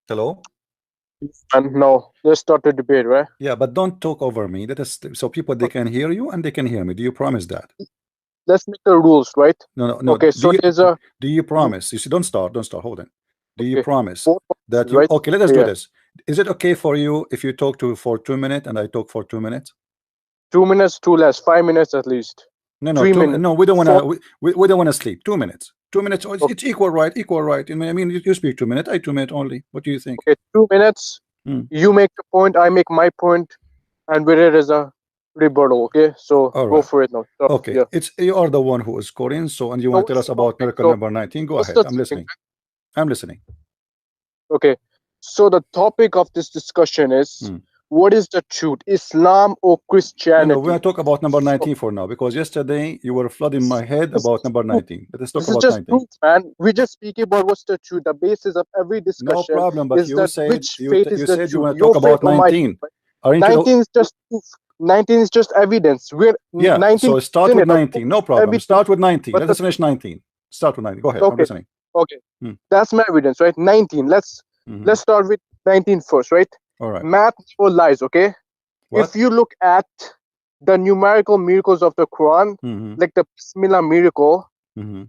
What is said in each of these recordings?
Hello? And now let's start the debate, right? Yeah, but don't talk over me. That is so people they can hear you and they can hear me. Do you promise that? Let's make the rules, right? No. Okay, so there's a Do you promise? You see, don't start. Hold on. Do you okay, promise 4 that boxes, you right? okay? Let us do Yeah, this. Is it okay for you if you talk to for 2 minutes and I talk for 2 minutes? 2 minutes, too less, 5 minutes at least, No, three two. minutes, No, we don't wanna. four. We don't wanna sleep. 2 minutes. 2 minutes. Oh, Okay, it's equal, right? Equal, right? I mean, you speak 2 minutes. I 2 minutes only. What do you think? okay, 2 minutes. Hmm. You make the point, I make my point, and with it is a rebuttal. Okay, so All go right. for it now. So, Okay. yeah. It's you are the one who is scoring. So, and you So want to tell what's us the about topic? miracle So number 19? Go what's ahead. the I'm thing? listening. I'm listening. Okay, so the topic of this discussion is Hmm. what is the truth, Islam or No, we're Christianity? gonna talk about number So 19 for now because yesterday you were flooding my head this about is number proof. 19. Let us talk This is about just 19. proof, man. We just speak about what's the truth. The basis of every No discussion problem, but is you that said which faith is you the said you truth, want to your talk faith about or my faith. 19. Right? Aren't you the 19 is just proof. 19 is just evidence. We're yeah, 19, so start isn't with it? Of 19. course, No problem. evidence. Start with 19. But Let the us finish 19. Start with 19. Go ahead. I'm okay, listening. okay, Hmm. that's my evidence, right? 19. Mhm. Let's start with 19 first, right? All right. Math never lies. Okay, if What? you look at the numerical miracles of the Quran, Mm-hmm. like the Bismillah miracle, Mm-hmm.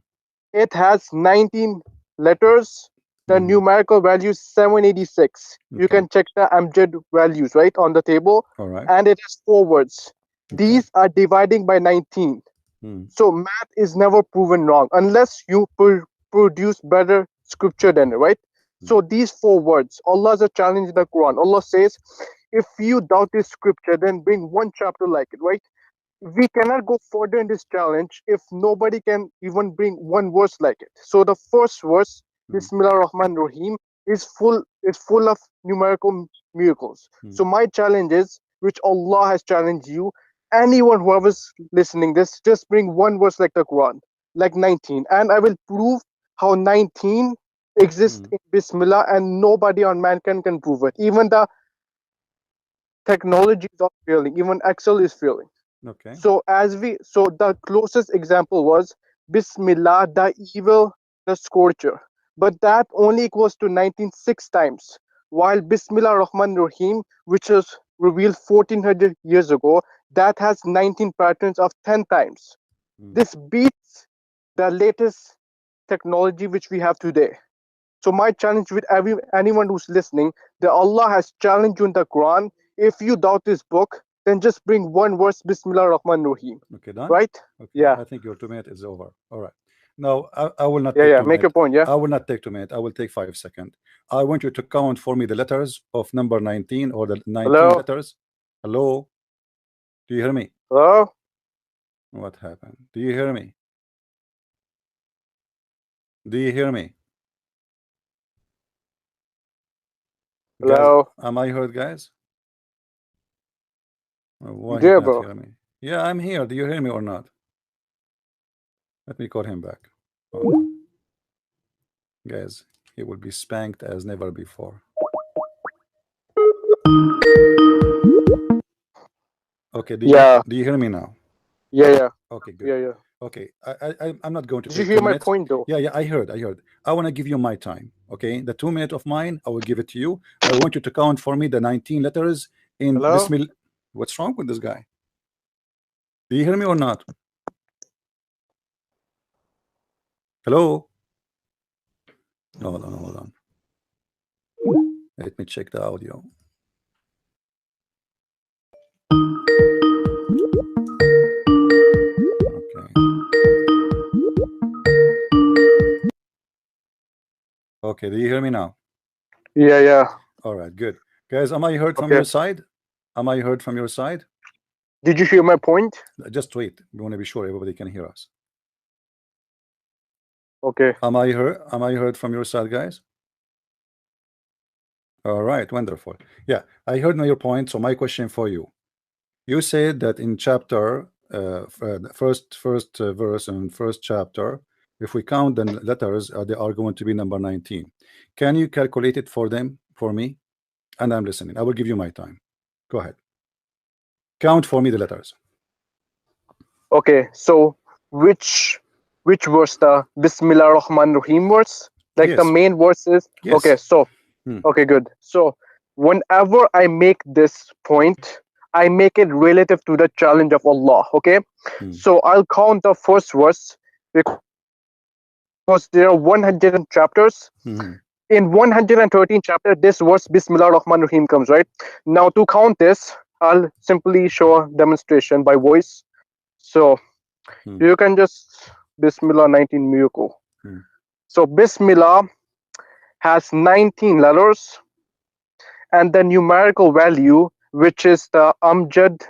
it has 19 letters. The Mm-hmm. numerical value is 786. You Okay. can check the Amjad values right on the table, All right. and it has 4 words. Okay. These are dividing by 19. Mm. So math is never proven wrong unless you produce better scripture than it, right? Mm. So these 4 words, Allah is a challenge in the Quran. Allah says, if you doubt this scripture, then bring one chapter like it, right? We cannot go further in this challenge if nobody can even bring one verse like it. So the first verse, Mm. Bismillah Rahman Rahim, is full of numerical miracles. Mm. So my challenge is, which Allah has challenged you, anyone whoever's listening this, just bring one verse like the Quran, like 19, and I will prove how 19 exists Mm. in Bismillah, and nobody on mankind can prove it. Even the technology is not failing. Even Excel is failing. Okay. So the closest example was Bismillah, the evil, the scorcher. But that only equals to 19 6 times. While Bismillah Rahman Rahim, which was revealed 1400 years ago, that has 19 patterns of 10 times. Mm. This beats the latest technology which we have today. So my challenge with anyone who's listening, that Allah has challenged you in the Quran. If you doubt this book, then just bring one verse, Bismillah Rahman Rahim. Okay, done. Right? Okay, Yeah. I think your 2 minutes is over. All right. Now I will not Yeah, take yeah. two Make your minutes. point, yeah. I will not take 2 minutes. I will take 5 seconds. I want you to count for me the letters of number 19 or the 19 Hello? letters. Hello? Do you hear me? Hello? What happened? Do you hear me? Do you hear me? Guys, Hello? am I heard, guys? You Why he there, can't bro? hear me? Yeah, I'm here. Do you hear me or not? Let me call him back. Hold on. Guys, he will be spanked as never before. Okay, Yeah. do you hear me now? Yeah, yeah. Okay, good. Yeah, yeah. Okay, I'm not going to Did you take hear two my minutes. point though? Yeah, I heard. I want to give you my time. Okay, the 2 minutes of mine, I will give it to you. I want you to count for me the 19 letters in Hello? Bismillah. What's wrong with this guy? Do you hear me or not? Hello? Hold on. Let me check the audio. Okay. Okay, do you hear me now? Yeah, yeah. All right, good. Guys, am I heard from Okay. your side? Am I heard from your side? Did you hear my point? Just wait. We want to be sure everybody can hear us. Okay. Am I heard? Am I heard from your side, guys? All right, wonderful. Yeah, I heard your point. So my question for you: you said that in chapter, the first verse and first chapter, if we count the letters, they are going to be number 19. Can you calculate it for them for me? And I'm listening. I will give you my time. Go ahead. Count for me the letters. Okay. So which verse, the Bismillah Rahman Rahim verse? Like the Yes. main verse is okay, Yes. so Okay, good. So whenever I make this point, I make it relative to the challenge of Allah. Okay, so I'll count the first verse because there are 113 chapters. In 113 chapter, this verse Bismillah Rahman Rahim comes, right? Now to count this, I'll simply show a demonstration by voice. So you can just Bismillah 19 Miyuko. So Bismillah has 19 letters, and the numerical value, which is the Amjad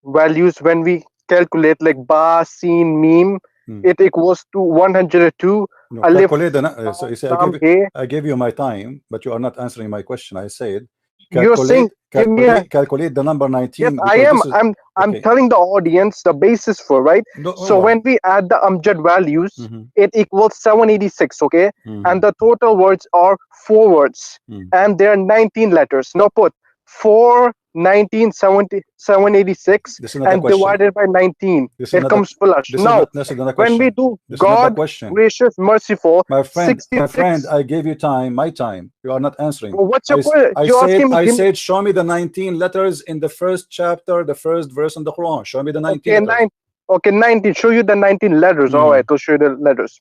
values, when we calculate like ba, sin, meme, it equals to 102. No, Alif, calculate the. So you say lam, he. I gave you my time, but you are not answering my question. I said You're saying give me a calculate the number yes. 19 I because am. this is I'm okay. telling the audience the basis for right. No, So when we add the Amjad values, it equals 786. Okay, and the total words are 4 words, and there are 19 letters. Now put 4, 19, 70, 786, this is not a and question. divided by 19. This is It not comes flush. this Now, is not a when we question. do This is not a God, question. gracious, merciful, My friend, 66. I gave you time, my time. You are not answering. Well, what's your question? You're asking me. I said, show me the 19 letters in the first chapter, the first verse in the Quran. Show me the 19 Okay, letters. okay, 19. Show you the 19 letters. All right, I'll show you the letters.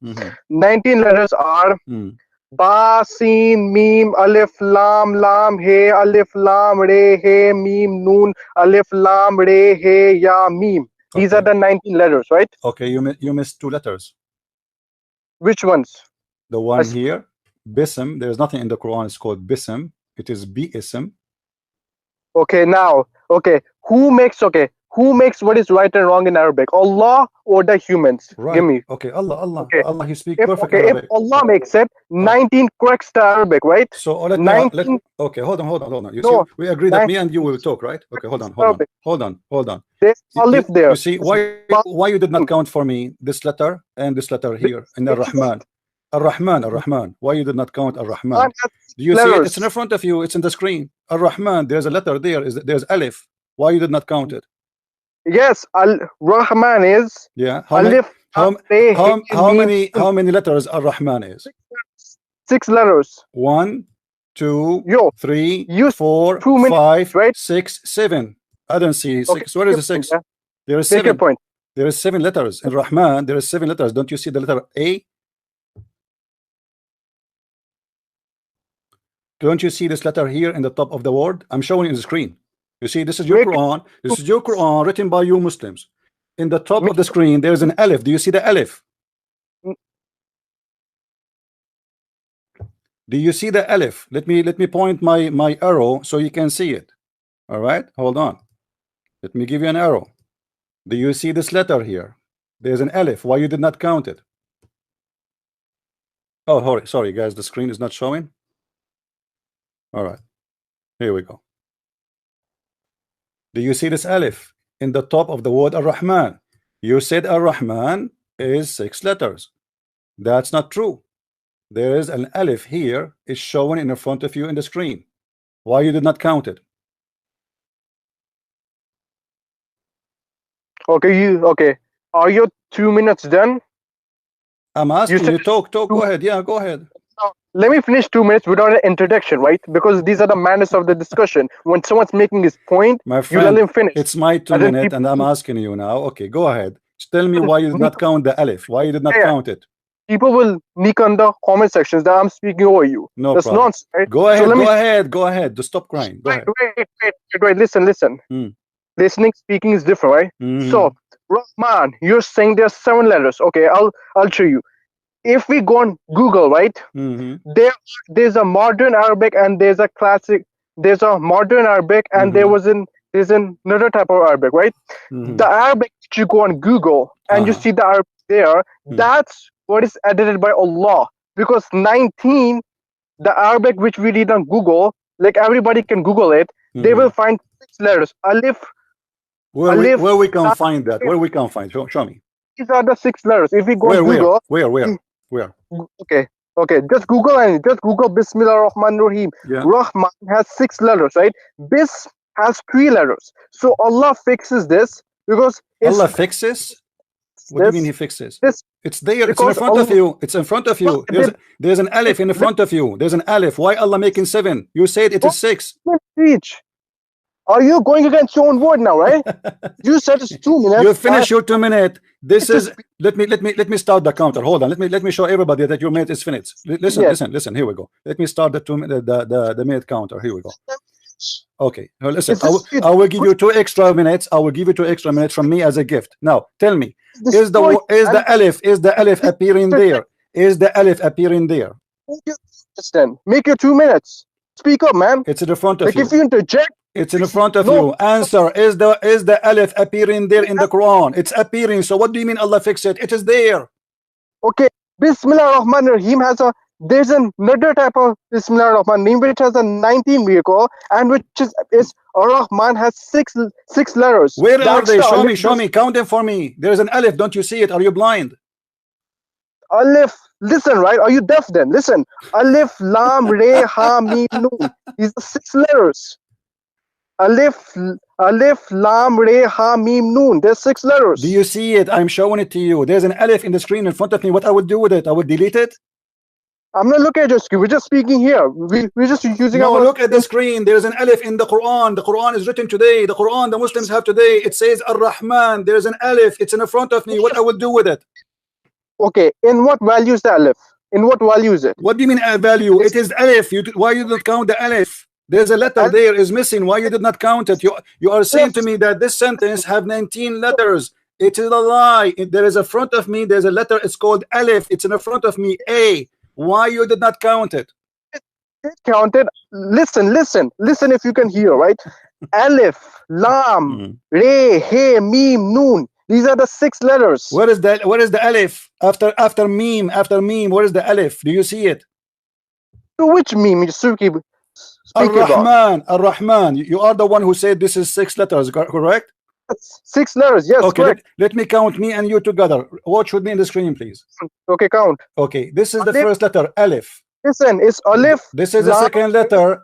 19 letters are Ba, Sin, Mim, Alif, Lam, He, Alif, Lam, Re, He, Mim, Noon, Alif, Lam, Re, He, Ya, Mim. These are the 19 letters, right? Okay, you missed 2 letters. Which ones? The one here, Bism. There's nothing in the Quran. It's called Bism. It is Bism. Okay, now, okay, who makes what is right and wrong in Arabic? Allah or the humans? Right. Give me. Okay, Allah. Okay. Allah, he speaks If, perfect okay, Arabic. if Allah makes it, 19 corrects the Arabic, right? So let 19, me okay, hold on. You no, see, we agree that me and you 19 will talk, right? Okay, hold Arabic. on. There's Alif there. You see why you did not count for me this letter and this letter here in Ar-Rahman. Ar-Rahman. Why you did not count Ar-Rahman? Do you see it? It's in front of you. It's in the screen. Ar-Rahman. There's a letter there. There's Alif. Why you did not count it? Yes, Al-Rahman is Alif. How many letters Ar-Rahman is? 6 letters. 1, 2, 3, 4, 2 minutes, 5, right? 6, 7. I don't see 6. Okay, Where is the 6? Yeah. There is Take 7. your point. There is 7 letters in Rahman. There is 7 letters. Don't you see the letter A? Don't you see this letter here in the top of the word? I'm showing you the screen. You see, this is your Quran. This is your Quran written by you Muslims. In the top of the screen, there's an Alif. Do you see the Alif? Do you see the Alif? Let me point my arrow so you can see it. All right, hold on. Let me give you an arrow. Do you see this letter here? There's an Alif. Why you did not count it? Oh, sorry guys, the screen is not showing. All right, here we go. Do you see this Alif in the top of the word Ar-Rahman? You said Ar-Rahman is 6 letters. That's not true. There is an Alif here. It's shown in front of you in the screen. Why you did not count it? Okay. Are your 2 minutes done? I'm asking you talk. Go ahead. Yeah, go ahead. Let me finish 2 minutes without an introduction, right? Because these are the manners of the discussion. When someone's making his point, my friend, you let him finish. It's my 2 minutes, and I'm asking you now. Okay, go ahead. Tell me why you did not count the Alif. Why you did not count it? People will nick on the comment sections that I'm speaking over you. No That's problem. nonsense, right? Go ahead. Go ahead. Just stop crying. Go ahead. Wait. Listen. Listening, speaking is different, right? So, Rahman, you're saying there's 7 letters. Okay, I'll show you. If we go on Google, right? There's a modern Arabic and there's a classic. There's a modern Arabic and there's another type of Arabic, right? The Arabic that you go on Google and you see the Arabic there, that's what is edited by Allah. Because 19, the Arabic which we read on Google, like everybody can Google it, they will find 6 letters. Alif. Where we can find that? Where we can find? Show me. These are the 6 letters. If we go on Google. Where? Okay. Just Google Bismillah Rahman Rahim. Yeah. Rahman has 6 letters, right? Bis has 3 letters. So Allah fixes this because Allah fixes. What do you mean he fixes? this It's there. It's in because front of Allah you. It's in front of you. There's an alif in the front of you. There's an alif. Why Allah making 7? You said it is 6. speech. Are you going against your own word now, right? You said it's 2 minutes. You finish your 2 minutes. This is let me start the counter. Hold on. Let me show everybody that your minute is finished. Listen. Here we go. Let me start the minute counter. Here we go. Okay. Now listen. I will give you 2 extra minutes. I will give you 2 extra minutes from me as a gift. Now tell me, is the alif appearing there? Is the alif appearing there? Then make your 2 minutes. Speak up, man. It's in the front of you. If you interject, it's in front of you. Answer. Is the alif appearing there in the Quran? It's appearing. So what do you mean Allah fix it? It is there. Okay. Bismillah Rahman Rahim there's another type of Bismillah Rahman Rahim which has a 19 vehicle and which is Rahman has six letters. Where are they? Show me. Count them for me. There's an alif. Don't you see it? Are you blind? Alif. Listen, right? Are you deaf then? Listen. Alif, Lam, Re, Ha, Mim, Noon. These are 6 letters. Alif, Lam, Re, Ha, Mim, Noon. There's 6 letters. Do you see it? I'm showing it to you. There's an alif in the screen in front of me. What I would do with it? I would delete it. I'm not looking at your screen. We're just speaking here. We're just using our... look at the screen. There's an alif in the Quran. The Quran is written today. The Quran the Muslims have today. It says Ar-Rahman. There's an alif. It's in front of me. What I would do with it? Okay. In what value is the alif? In what value is it? What do you mean a value? It is alif. Why you did not count the alif? There's a letter there is missing. Why you did not count it? You are saying to me that this sentence have 19 letters. It is a lie. There is a front of me. There's a letter. It's called alif. It's in the front of me. A. Why you did not count it? Counted. Listen if you can hear, right? Alif, Lam, Re, He, Mim, Noon. These are the 6 letters. Where is the alif? After meme, where is the alif? Do you see it? To which meme you speaking Ar-Rahman, Ar-Rahman. You are the one who said this is 6 letters, correct? 6 letters, yes. Okay, let me count me and you together. Watch with me in the screen, please. Okay, count. Okay, this is the first letter, alif. Listen, it's alif. This is the second letter,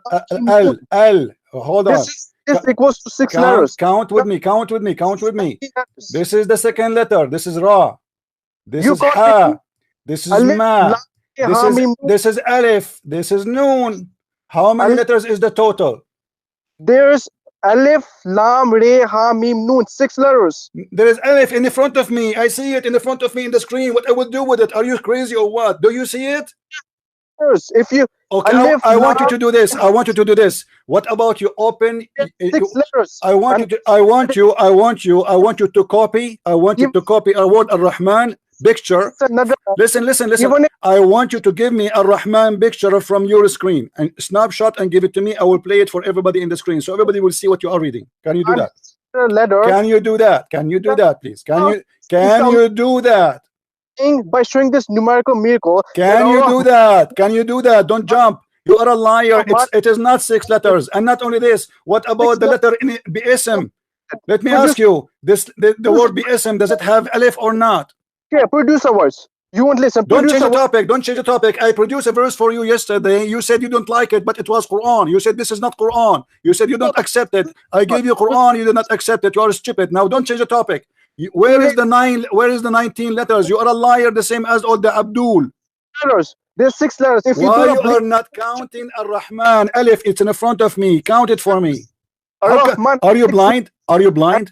L. Hold on. This equals to 6 letters. Count with me. This is the second letter. This is Ra. This is Ha. This is Ma. This is Alif. This is Noon. How many letters is the total? There's Alif, Lam, Re, Ha, Mim, Noon. 6 letters. There is Alif in the front of me. I see it in the front of me in the screen. What I would do with it? Are you crazy or what? Do you see it? If you okay, I want you to do this. I want you to do this. What about you open? 6 letters. I want you to copy. I want you to copy our word Ar-Rahman picture. Listen. I want you to give me a Rahman picture from your screen and snapshot and give it to me. I will play it for everybody in the screen so everybody will see what you are reading. Can you do that? Can you do that? Can you do that, please? Can you do that? By showing this numerical miracle. Can you do that? Can you do that? Don't jump. You are a liar. It is not 6 letters. And not only this, what about the letter in BSM? Let me ask you, the word BSM, does it have alif or not? Yeah, produce a verse. You won't listen. Don't change the topic. Don't change the topic. I produced a verse for you yesterday. You said you don't like it, but it was Quran. You said this is not Quran. You said you don't accept it. I gave you Quran. You did not accept it. You are stupid. Now don't change the topic. Where is the 19 letters? You are a liar, the same as all the Abdul. Letters. There's 6 letters. If why you are not counting Ar-Rahman? Alif, it's in front of me. Count it for me. Are you blind? Are you blind?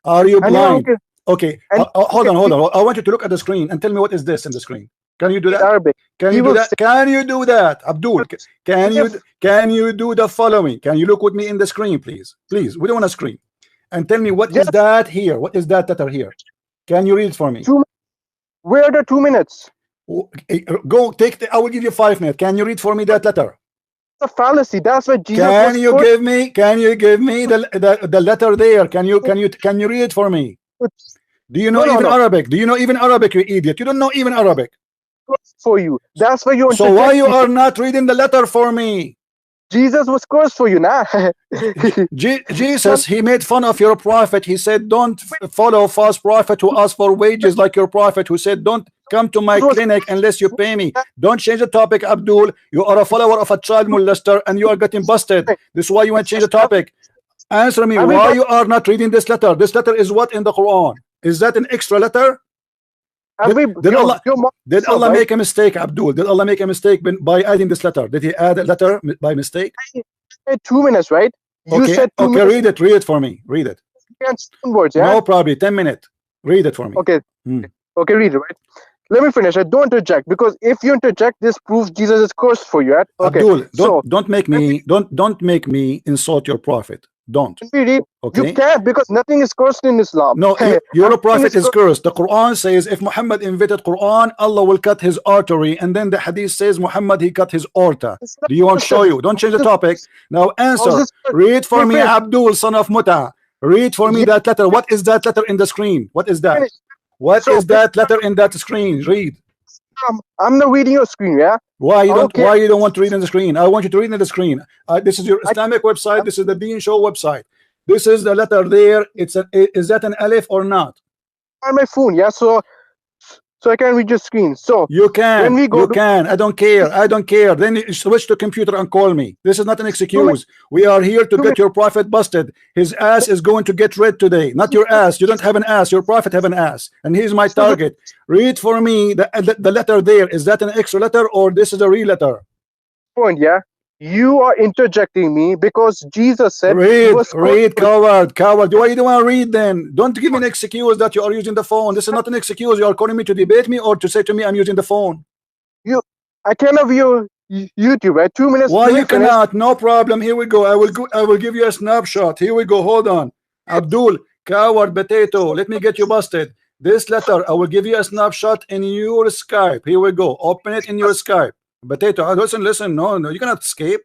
Are you blind? Okay, hold on. I want you to look at the screen and tell me what is this in the screen. Can you do that? Arabic. Can you do that? Can you do that, Abdul? Can you do the following? Can you look with me in the screen, please? Please, we don't want a screen. And tell me what is that here? What is that letter here? Can you read it for me? Where are the 2 minutes? Go take I will give you 5 minutes. Can you read for me that letter? It's a fallacy. That's what Jesus Can you give me the letter there? Can you read it for me? Do you know Arabic? Do you know even Arabic, you idiot? You don't know even Arabic. For you. That's why you. So why you are not reading the letter for me? Jesus was cursed for you, nah. Jesus, he made fun of your prophet. He said, don't follow false prophet who ask for wages like your prophet, who said, don't come to my clinic unless you pay me. Don't change the topic, Abdul. You are a follower of a child molester and you are getting busted. This is why you want to change the topic. Answer me, why you are not reading this letter? This letter is what in the Quran? Is that an extra letter? Every Did Allah your mom did yourself, Allah right? make a mistake, Abdul? Did Allah make a mistake by adding this letter? Did He add a letter by mistake? I said 2 minutes, right? You Okay, said two okay, minutes read it for me. Read it. and words, yeah? No problem. 10 minutes. Read it for me. Okay, Hmm. okay, read it, right? Let me finish. I don't interject because if you interject, this proves Jesus is cursed for you, right? Okay, Abdul, so don't make when me don't make me insult your prophet. Don't. we read, you Okay. can't because nothing is cursed in Islam. No, your Everything prophet is is cursed. cursed. The Quran says if Muhammad invented Quran, Allah will cut his artery, and then the Hadith says Muhammad he cut his aorta. It's not Do you want to show cursed. you? Don't change the How's topic. this Now how's answer. this cursed? Read Let for me me, finish. Abdul, son of Muta. Read for me Yeah, that letter. What is that letter in the screen? What is that? finish. What So is that letter in that screen? Read. I'm not reading your screen, yeah? Why you I don't? don't care. Why you don't want to read in the screen? I want you to read in the screen. This is your I Islamic website. This is the Bean Show website. This is the letter there. It's a. Is that an alif or not? on my phone, yeah. So I can read your screen. So You when can. we go You to can. I don't care. I don't care. Then you switch to computer and call me. This is not an 2 minutes, excuse. We are here to 2 minutes, get your prophet busted. His ass is going to get red today. Not your ass. You don't have an ass. Your prophet have an ass, and he's my so the target. Read for me the letter there. Is that an extra letter or this is a real letter? point, yeah. You are interjecting me because Jesus said he Read, was cursed read, for you. coward, coward. Why you don't want to read then? Don't give me an excuse that you are using the phone. This is not an excuse. You are calling me to debate me or to say to me I'm using the phone. You, I cannot view YouTube, right? 2 minutes. Why Let me you finish. cannot? No problem. Here we go. I will give you a snapshot. Here we go. Hold on. Abdul, coward potato. Let me get you busted. This letter, I will give you a snapshot in your Skype. Here we go. Open it in your Skype. Potato. Listen. No, you cannot escape.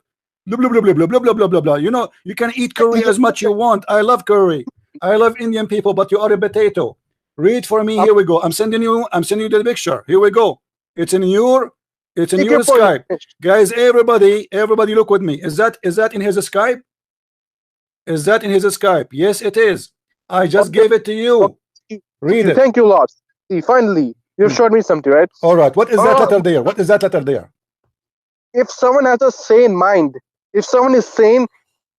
Blah blah blah blah blah blah blah blah blah blah. You know you can eat curry as much you want. I love curry. I love Indian people, but you are a potato. Read for me. Um, Here we go. I'm sending you the picture. Here we go. It's in your Take your point. Skype. Guys, everybody look with me. Is that in his Skype? Is that in his Skype? Yes, it is. I just Okay, gave it to you. okay. Read it. Thank you a lot. See, finally, you've Hmm. showed me something, right? All right. What is that Uh, letter there? What is that letter there? if someone has a sane mind, if someone is sane,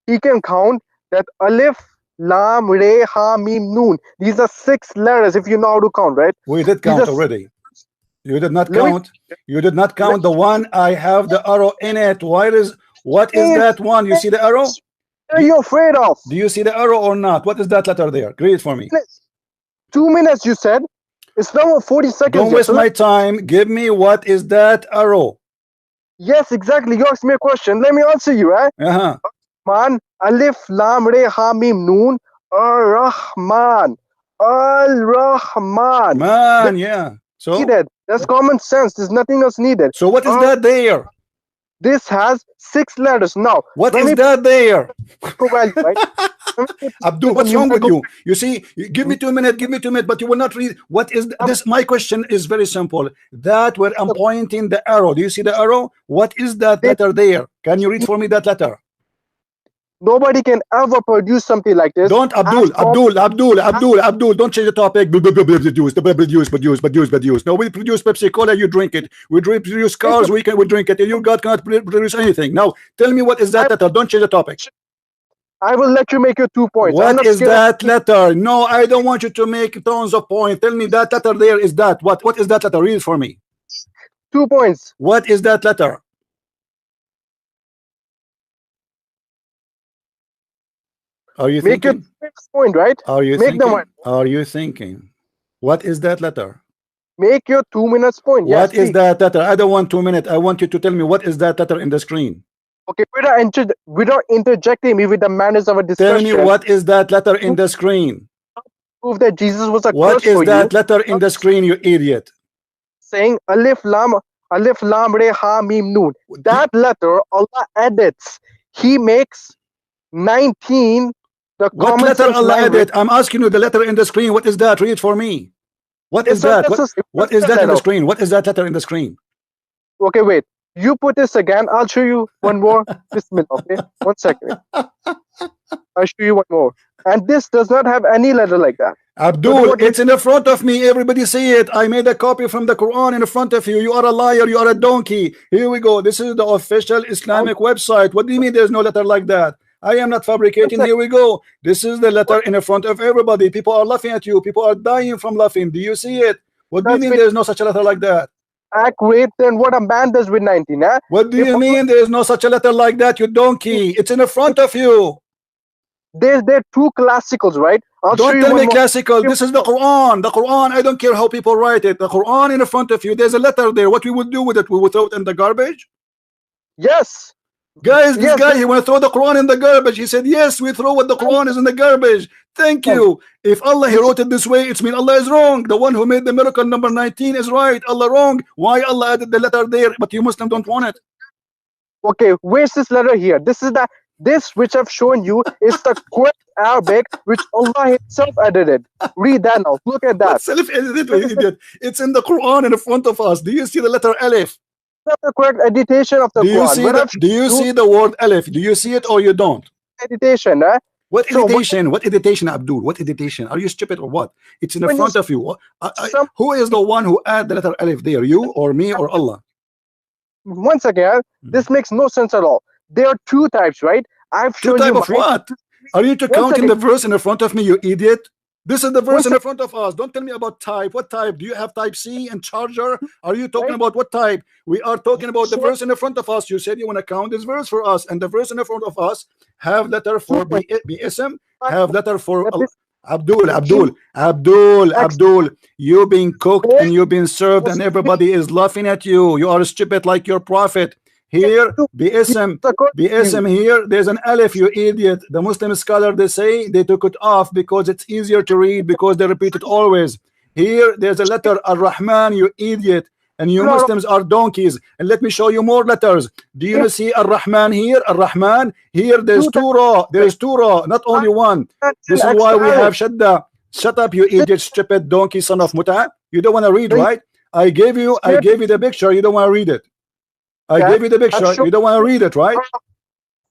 he can count that alif, lam, re, ha, mim, noon. These are 6 letters if you know how to count, right? We did These count are. already. You did not Let me. count. You did not Let count the one I have the arrow in it. What is me. that one? You see the arrow? What are you afraid of? Do you see the arrow or not? What is that letter there? Read it for me. 2 minutes, you said. It's now 40 seconds. Don't Yet. waste So my time. Give me what is that arrow? yes, exactly. You asked me a question. Let me answer you, right? Uh-huh. Man, alif, lam, re, ha, mim, noon, ar-Rahman, al-Rahman. Man, yeah. So Needed. That's common sense. There's nothing else needed. what is that there? This has 6 letters. Now, What when is we that there? put value, right? When we put Abdul, on what's wrong with numerical you? You see, give me 2 minutes, but you will not read. What is this? My question is very simple. That where I'm pointing the arrow. Do you see the arrow? What is that letter there? Can you read for me that letter? Nobody can ever produce something like this. Don't Abdul, don't change the topic. Produce. No, we produce Pepsi Cola, you drink it. We produce cars, we drink it. And your God cannot produce anything. Now tell me what is that letter? Don't change the topic. I will let you make your 2 points. I'm What not is scared. that letter? No, I don't want you to make tons of points. Tell me that letter there is that. What is that letter? Read it for me. 2 points. What is that letter? Are you Make your thinking? next point, right? Are you Make them thinking? one. Are you thinking? What is that letter? Make your 2 minutes point. Yes. What is that letter? I don't want 2 minutes. I want you to tell me what is that letter in the screen. Okay, without interjecting me with the manners of a Tell discussion. me what is that letter in the screen. Prove that Jesus was a What curse is for that you. letter in the screen, you idiot? Saying alif lam re ha mim noon. That letter Allah edits. He makes 19 the What common letter sense Allah language. edit? I'm asking you the letter in the screen. What is that? Read it for me. What is It's a, that? it's What a is that in the letter. screen? What is that letter in the screen? Okay, wait. You put this again. I'll show you one more. Bismillah. Okay, 1 second. I'll show you one more. And this does not have any letter like that. Abdul, it's in the front of me. Everybody see it. I made a copy from the Quran in front of you. You are a liar. You are a donkey. Here we go. This is the official Islamic website. What do you mean there's no letter like that? I am not fabricating. Here we go. This is the letter in the front of everybody. People are laughing at you. People are dying from laughing. Do you see it? What do you That's mean with there is no such a letter like that? accurate than what a man does with 19. What do If you mean there is no such a letter like that, you donkey? It's in the front of you. there are two classicals, right? I'll show Don't you tell one me more. classical. This is the Quran. The Quran, I don't care how people write it. The Quran in front of you. There's a letter there. What we would do with it? We would throw it in the garbage? Yes, Guys, this yes. guy, he want to throw the Quran in the garbage. He said, yes, we throw what the Quran is in the garbage. Thank you. If Allah, he wrote it this way, it's mean Allah is wrong. The one who made the miracle number 19 is right. Allah wrong. Why Allah added the letter there, but you Muslim don't want it? Okay, where's this letter here? This which I've shown you is the correct Arabic which Allah Himself edited. Read that now. Look at that. What self-edited, you idiot? It's in the Quran in front of us. Do you see the letter Alif? That's the correct editation of the Do you Quran. see When the I've do you see the word Alif? Do you see it or you don't? editation, What so editation? What editation, Abdul? What editation? Are you stupid or what? It's in the when you front of you. some Who is the one who add the letter Alif there? You or me or Allah? once again, this makes no sense at all. There are two types, right? I've Two shown you type of mine. what? Are you to Once count in again, the verse in the front of me, you idiot? This is the verse once in again, the front of us. Don't tell me about type. What type? Do you have type C and charger? Are you talking right? about what type? We are talking about the So verse in the front of us. You said you want to count this verse for us, and the verse in the front of us have letter for BSM, have letter for that this Abdul, regime Abdul, Abdul, acts Abdul. You've been cooked for and you've been served, and everybody is laughing at you. You are stupid like your prophet. Here, BSM, according to you. BSM here, there's an alif, you idiot. The Muslim scholar, they say they took it off because it's easier to read because they repeat it always. Here, there's a letter, Ar-Rahman, you idiot. And you Plural Muslims are donkeys. And let me show you more letters. Do you of see Ar-Rahman here? Ar-Rahman here, there's two types. two raw. There's two raw, not only one. This is why Extra we have alif. Shadda. Shut up, you idiot, stupid donkey, son of Muta. You don't want to read, Then right? I gave you here the picture. You don't want to read it. I that gave you the I've picture. shown You don't want to read it, right?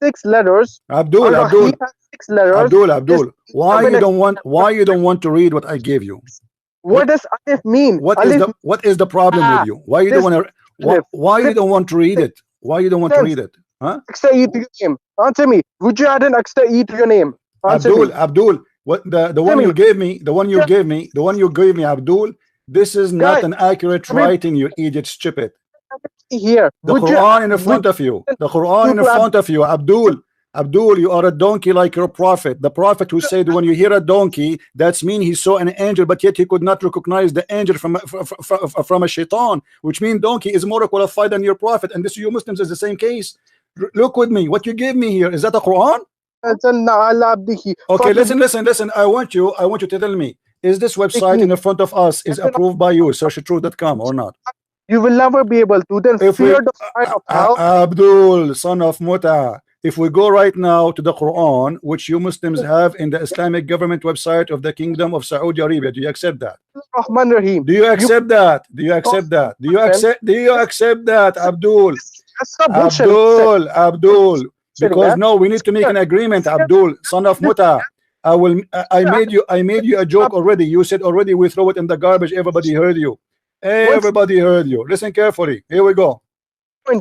6 letters. Abdul, Ar-Rahim Abdul, has 6 letters. Abdul, This Abdul. Why you don't want? Why you don't want to read what I gave you? what does alif mean? Alif What is the problem with you? Why you don't this want to? alif. Why you don't want to read it? Why you don't want to Sense. read it? Huh? Extra e to your name. Answer me. Would you add an extra e to your name? Answer Abdul, me. Abdul. What the Tell one me. you gave me? The one you gave me? The one you gave me, Abdul. This is not Guys, an accurate I mean, writing, you idiot, stupid. here. The Would you Quran in the would front of you. The Quran you in the to add front of you. Abdul. Abdul, you are a donkey like your prophet. The prophet who said when you hear a donkey, that's mean he saw an angel, but yet he could not recognize the angel from a shaitan, which means donkey is more qualified than your prophet. And this you Muslims is the same case. Look with me. What you gave me here, is that a Quran? Okay, listen. I want you to tell me, is this website in the front of us is approved by you, searchtruth.com, or not? You will never be able to. Then If we fear the fire of hell. Abdul, son of Muta, if we go right now to the Quran, which you Muslims have in the Islamic government website of the Kingdom of Saudi Arabia, do you accept that? Rahman Rahim. Do you accept that? Do you accept that? Do you accept that, Abdul? That's not bullshit. Abdul, because no, we need to make an agreement, Abdul, son of Muta. I made you a joke already. You said already we throw it in the garbage. Everybody heard you. Everybody heard you. Listen carefully. Here we go.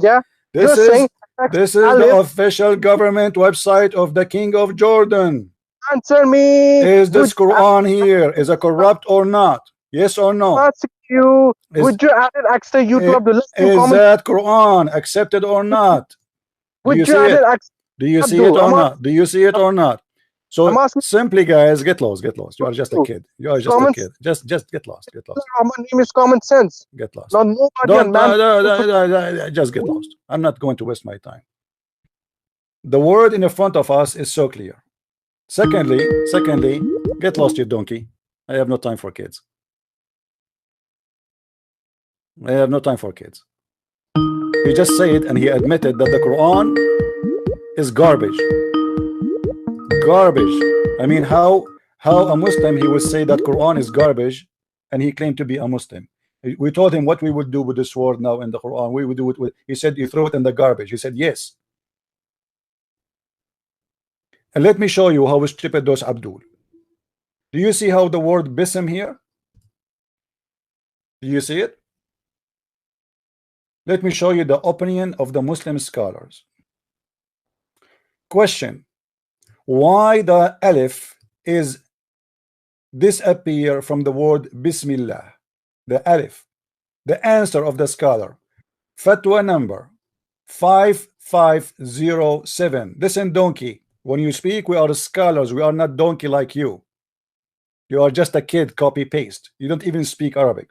Yeah. This You're is saying the official government website of the King of Jordan. answer me. Is this Quran here? Is it corrupt or not? Yes or no? Ask you. Is- Would you add an extra you to have the list in Is comment? that Quran accepted or not? Do Would you you see add it? an extra? Do you see Abdul, it or I'm not? Do you see it or not? I'm So asking simply, guys, get lost. You are just a kid. You are just a Common kid. Just get lost. Rahman name is common sense. Get lost. Not nobody Don't on man. just get lost. I'm not going to waste my time. The word in the front of us is so clear. Secondly, get lost, you donkey. I have no time for kids. I have no time for kids. He just said and he admitted that the Quran is garbage. Garbage. I mean, how a Muslim he would say that Quran is garbage, and he claimed to be a Muslim. We told him what we would do with this word now in the Quran. We would do it with. He said you throw it in the garbage. He said yes. And let me show you how stupid those Abdul. Do you see how the word bism here? Do you see it? Let me show you the opinion of the Muslim scholars. Question: why the alif is disappear from the word Bismillah? The alif. The answer of the scholar. Fatwa number 5507. Listen, donkey. When you speak, we are scholars. We are not donkey like you. You are just a kid, copy paste. You don't even speak Arabic.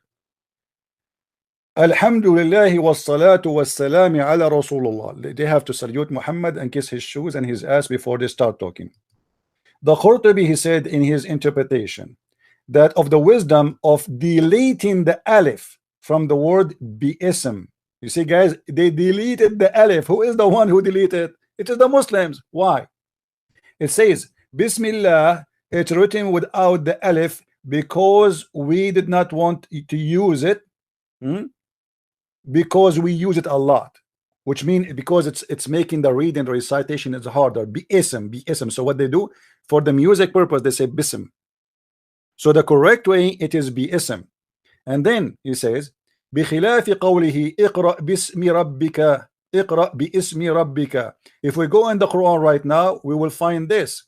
Alhamdulillah wassalatu wassalami ala Rasulullah. They have to salute Muhammad and kiss his shoes and his ass before they start talking. The Qurtubi, he said in his interpretation that of the wisdom of deleting the alif from the word bi'ism. You see, guys, they deleted the alif. Who is the one who deleted? It is the Muslims. Why? It says Bismillah. It's written without the alif because we did not want to use it. Because we use it a lot, which means because it's making the reading, the recitation is harder. Bi'ism. So what they do for the music purpose, they say bism. So the correct way it is bi'ism. And then he says بخلاف قوله اقرأ باسم ربك اقرأ باسم ربك. If we go in the Quran right now, we will find this.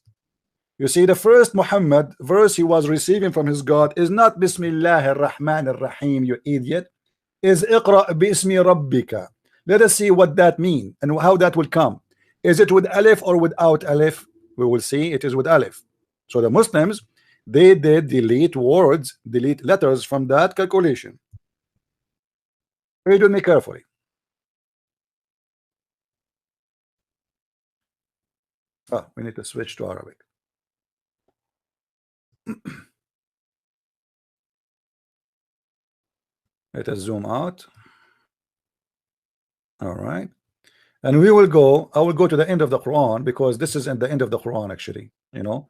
You see, the first Muhammad verse he was receiving from his God is not Bismillah ar-Rahman ar-Rahim, you idiot. Is اقرأ باسم ربك. Let us see what that means and how that will come. Is it with alif or without alif? We will see it is with alif. So the Muslims, they did delete words, delete letters from that calculation. Read with me carefully. We need to switch to Arabic. Let us zoom out. All right. And we will go, I will go to the end of the Quran because this is in the end of the Quran actually, you know,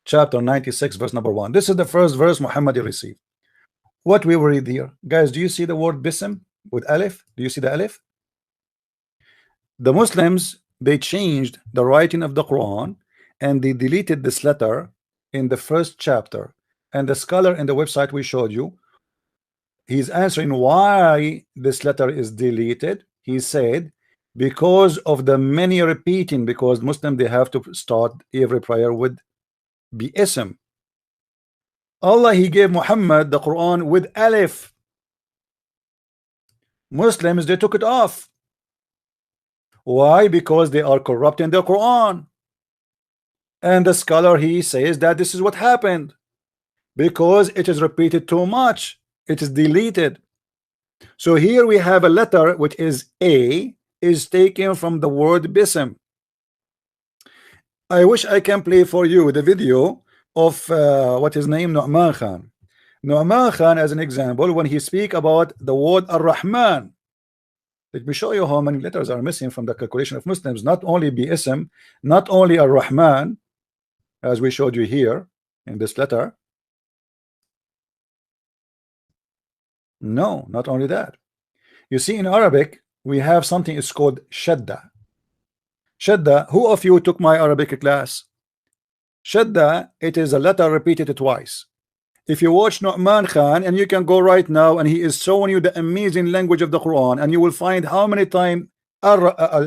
chapter 96 verse number 1. This is the first verse Muhammad received. What we will read here, guys, do you see the word bism with alif? Do you see the alif? The Muslims, they changed the writing of the Quran and they deleted this letter in the first chapter. And the scholar in the website we showed you, he's answering why this letter is deleted. He said because of the many repeating, because Muslim they have to start every prayer with bi'ism. Allah, he gave Muhammad the Quran with alif. Muslims, they took it off. Why? Because they are corrupting the Quran. And the scholar, he says that this is what happened because it is repeated too much. It is deleted. So here we have a letter which is A, is taken from the word bism. I wish I can play for you the video of what his name, Nu'man Khan. Nu'man Khan, as an example, when he speak about the word Ar-Rahman. Let me show you how many letters are missing from the calculation of Muslims. Not only bi'ism, not only Ar-Rahman, as we showed you here in this letter. No, not only that. You see, in Arabic, we have something is called shadda. Shadda, who of you took my Arabic class? Shadda, it is a letter repeated twice. If you watch Nu'man Khan, and you can go right now, and he is showing you the amazing language of the Quran, and you will find how many times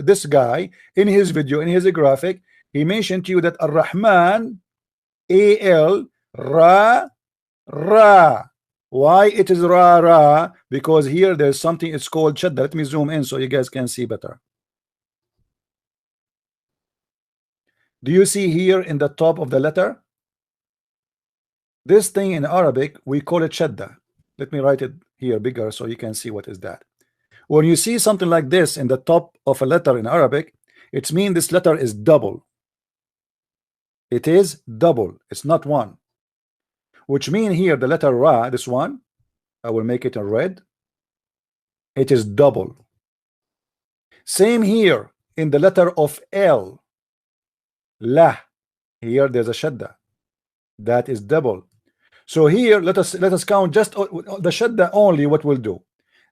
this guy in his video, in his graphic, he mentioned to you that Ar-Rahman, A-L, Ra, Ra. Why it is Ra, Ra? Because here there's something, it's called Shadda. Let me zoom in so you guys can see better. Do you see here in the top of the letter? This thing in Arabic, we call it Shadda. Let me write it here bigger so you can see what is that. When you see something like this in the top of a letter in Arabic, it means this letter is double. It is double. It's not one. Which means here the letter Ra, this one, I will make it in red. It is double. Same here in the letter of L. La. Here there's a Shadda. That is double. So here let us count just the Shadda only. What we'll do,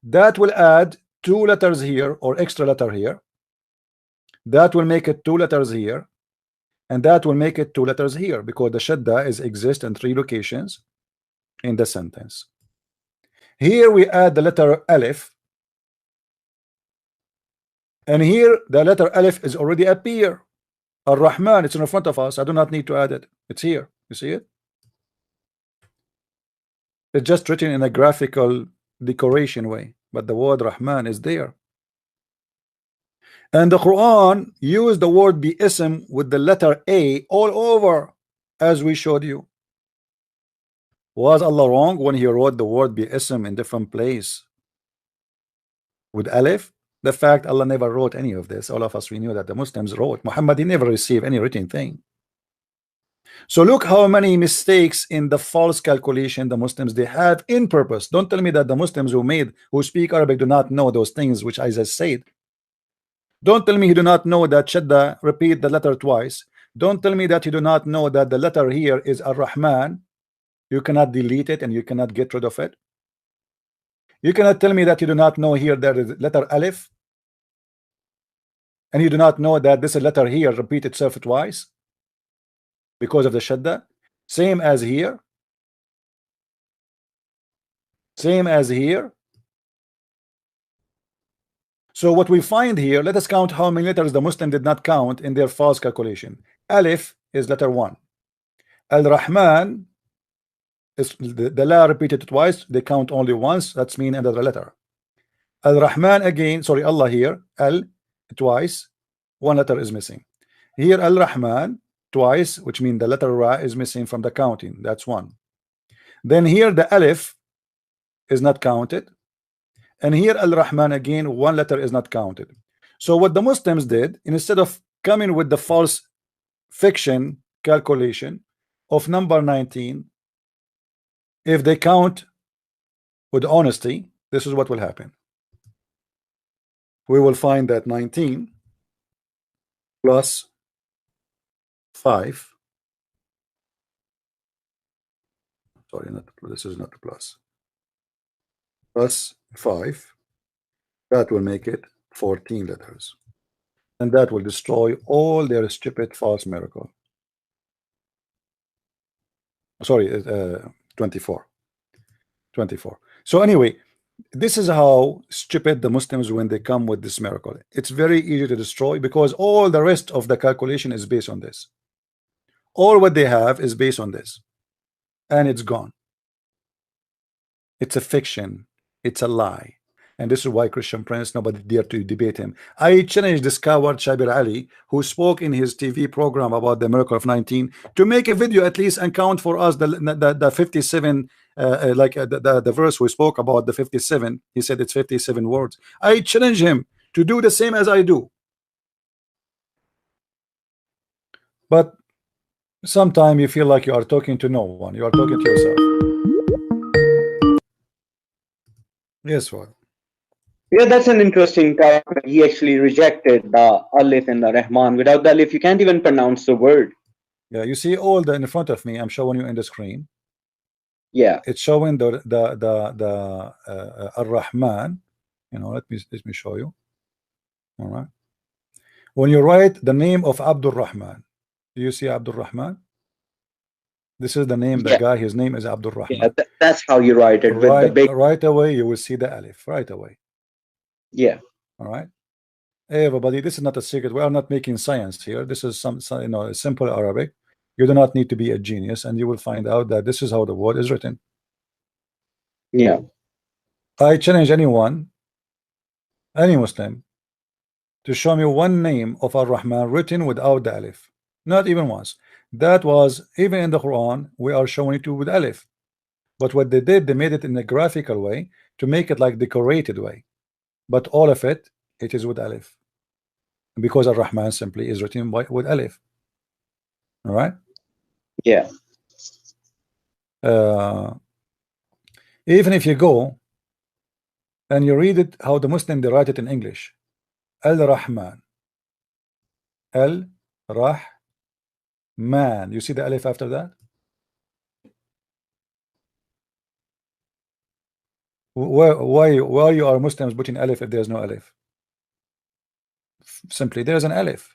that will add 2 letters here or extra letter here. That will make it 2 letters here, and that will make it 2 letters here because the Shadda is exist in 3 locations in the sentence. Here we add the letter Alif, and here the letter Alif is already appear. Ar-Rahman, it's in front of us. I do not need to add it. It's here. You see it? It's just written in a graphical decoration way, but the word Rahman is there. And the Quran used the word bi-ism with the letter A all over, as we showed you. Was Allah wrong when he wrote the word bi-ism in different place with alif? The fact Allah never wrote any of this, all of us, we knew that the Muslims wrote. Muhammad, he never received any written thing. So look how many mistakes in the false calculation the Muslims they have in purpose. Don't tell me that the Muslims who speak Arabic do not know those things which I just said. Don't tell me you do not know that shadda repeat the letter twice. Don't tell me that you do not know that the letter here is Ar-Rahman. You cannot delete it and you cannot get rid of it. You cannot tell me that you do not know here there is letter Alif, and you do not know that this letter here repeat itself twice because of the shadda. Same as here. Same as here. So what we find here, let us count how many letters the Muslim did not count in their false calculation. Alif is letter 1. Al-Rahman is the la repeated twice, they count only once, that's mean another letter. Al-Rahman again, sorry, Allah here, Al twice, one letter is missing. Here Al-Rahman twice, which means the letter Ra is missing from the counting, that's one. Then here the Alif is not counted, and here Al-Rahman again, one letter is not counted. So what the Muslims did, instead of coming with the false fiction calculation of number 19, if they count with honesty, this is what will happen. We will find that 19 plus 5, sorry, not this is not the plus 5, that will make it 14 letters, and that will destroy all their stupid false miracle. Sorry, 24. So anyway, this is how stupid the Muslims when they come with this miracle. It's very easy to destroy because all the rest of the calculation is based on this. All what they have is based on this, and it's gone. It's a fiction, it's a lie, and this is why Christian Prince, nobody dare to debate him. I challenge this coward Shabir Ali, who spoke in his TV program about the miracle of 19, to make a video at least and count for us the 57, the verse we spoke about, the 57. He said it's 57 words. I challenge him to do the same as I do. But sometimes you feel like you are talking to no one, you are talking to yourself. Yes, well. Yeah, that's an interesting character. He actually rejected the Alif and the Rahman. Without the Alif, you can't even pronounce the word. Yeah, you see all the in front of me. I'm showing you in the screen. Yeah, it's showing the Ar-Rahman. You know, let me show you. All right. When you write the name of Abdul Rahman, do you see Abdul Rahman? This is the name, the guy, his name is Abdul Rahman. Yeah, that's how you write it, with the big. Right away, you will see the Alif, right away. Yeah. All right. Hey, everybody, this is not a secret. We are not making science here. This is some you know, simple Arabic. You do not need to be a genius, and you will find out that this is how the word is written. Yeah. I challenge anyone, any Muslim, to show me one name of Ar-Rahman written without the Alif. Not even once. That was even in the Quran. We are showing it to with Alif. But what they did, they made it in a graphical way to make it like decorated way. But all of it, it is with Alif. Because Ar-Rahman simply is written with Alif. All right. Yeah. Even if you go and you read it how the Muslim they write it in English, Al-Rahman, Al-Rahman, you see the Alif after that? Why you are Muslims putting Alif if there's no Alif? Simply there's an Alif.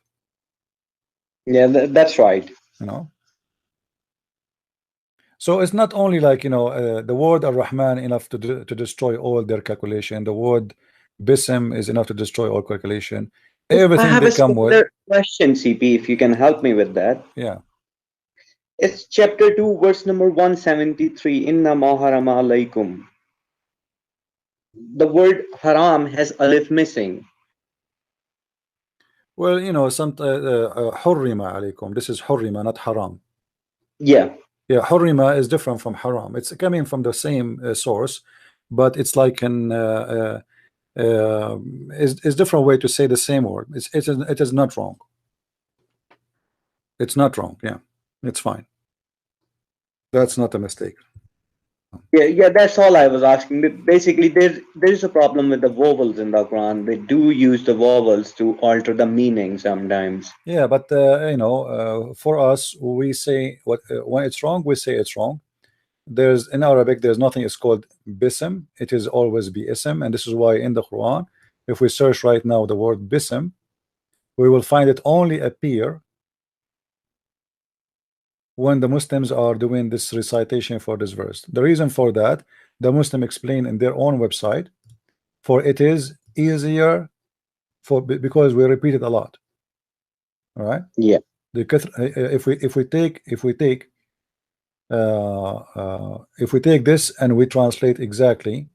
Yeah, that's right. You know. So it's not only like, you know, the word Ar-Rahman enough to destroy all their calculation. The word Bism is enough to destroy all calculation. Everything I have they come with. Question, CP, if you can help me with that. Yeah. It's chapter 2, verse number 173. Inna ma harama alaykum. The word haram has alif missing. Well, you know, some hurrima alaykum. This is hurrima, not haram. Yeah. Yeah, hurrima is different from haram. It's coming from the same source, but it's like an is different way to say the same word. It is not wrong. It's not wrong. Yeah, it's fine. That's not a mistake. Yeah, that's all I was asking. Basically, there's a problem with the vowels in the Quran. They do use the vowels to alter the meaning sometimes. Yeah, but you know, for us, we say what when it's wrong, we say it's wrong. There's in Arabic, there's nothing is called bism. It is always be ism, and this is why in the Quran, if we search right now the word bism, we will find it only appear when the Muslims are doing this recitation for this verse. The reason for that, the Muslim explain in their own website, for it is easier for because we repeat it a lot. All right. Yeah. If we take this and we translate exactly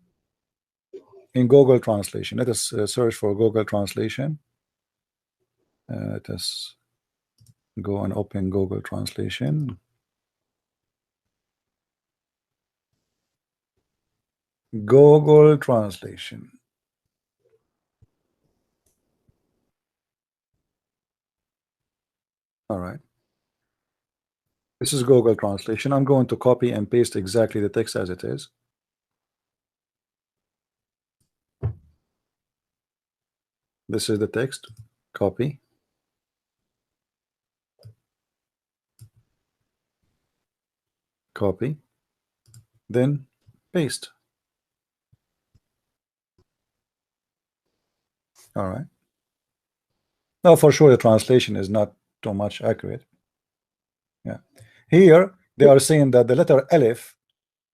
in Google Translation, let us search for Google Translation. Let us go and open Google Translation. Google Translation. All right. This is Google Translation. I'm going to copy and paste exactly the text as it is. This is the text. Copy. Copy. Then paste. All right. Now, for sure, the translation is not too much accurate. Yeah. Here, they are saying that the letter Aleph,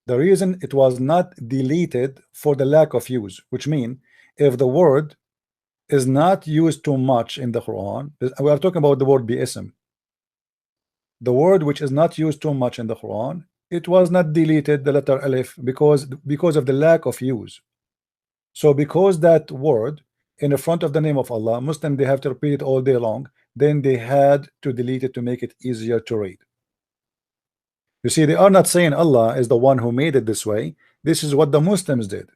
the reason it was not deleted for the lack of use, which means if the word is not used too much in the Quran, we are talking about the word bi'ism. The word which is not used too much in the Quran, it was not deleted, the letter Aleph, because of the lack of use. So because that word in the front of the name of Allah, Muslim, they have to repeat it all day long, then they had to delete it to make it easier to read. You see, they are not saying Allah is the one who made it this way. This is what the Muslims did.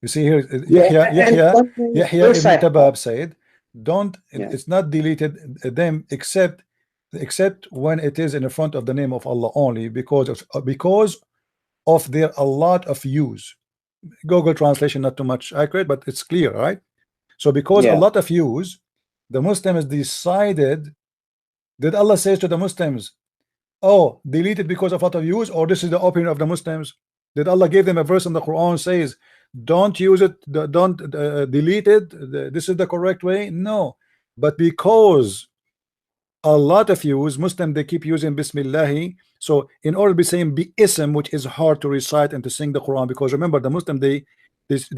You see here, Yeah. And one more Yahya verse ibn I have. Tabab said, don't, Yeah. it's not deleted them except when it is in the front of the name of Allah only because of their a lot of use. Google translation not too much accurate, but it's clear, right? So because a Yeah. lot of use, the Muslims decided that Allah says to the Muslims, oh, delete it because of lot of use, or this is the opinion of the Muslims? Did Allah give them a verse in the Quran says, don't use it, don't delete it, this is the correct way? No, but because a lot of use, Muslim, they keep using Bismillah. So in order to be saying bi-ism, which is hard to recite and to sing the Quran, because remember the Muslim, they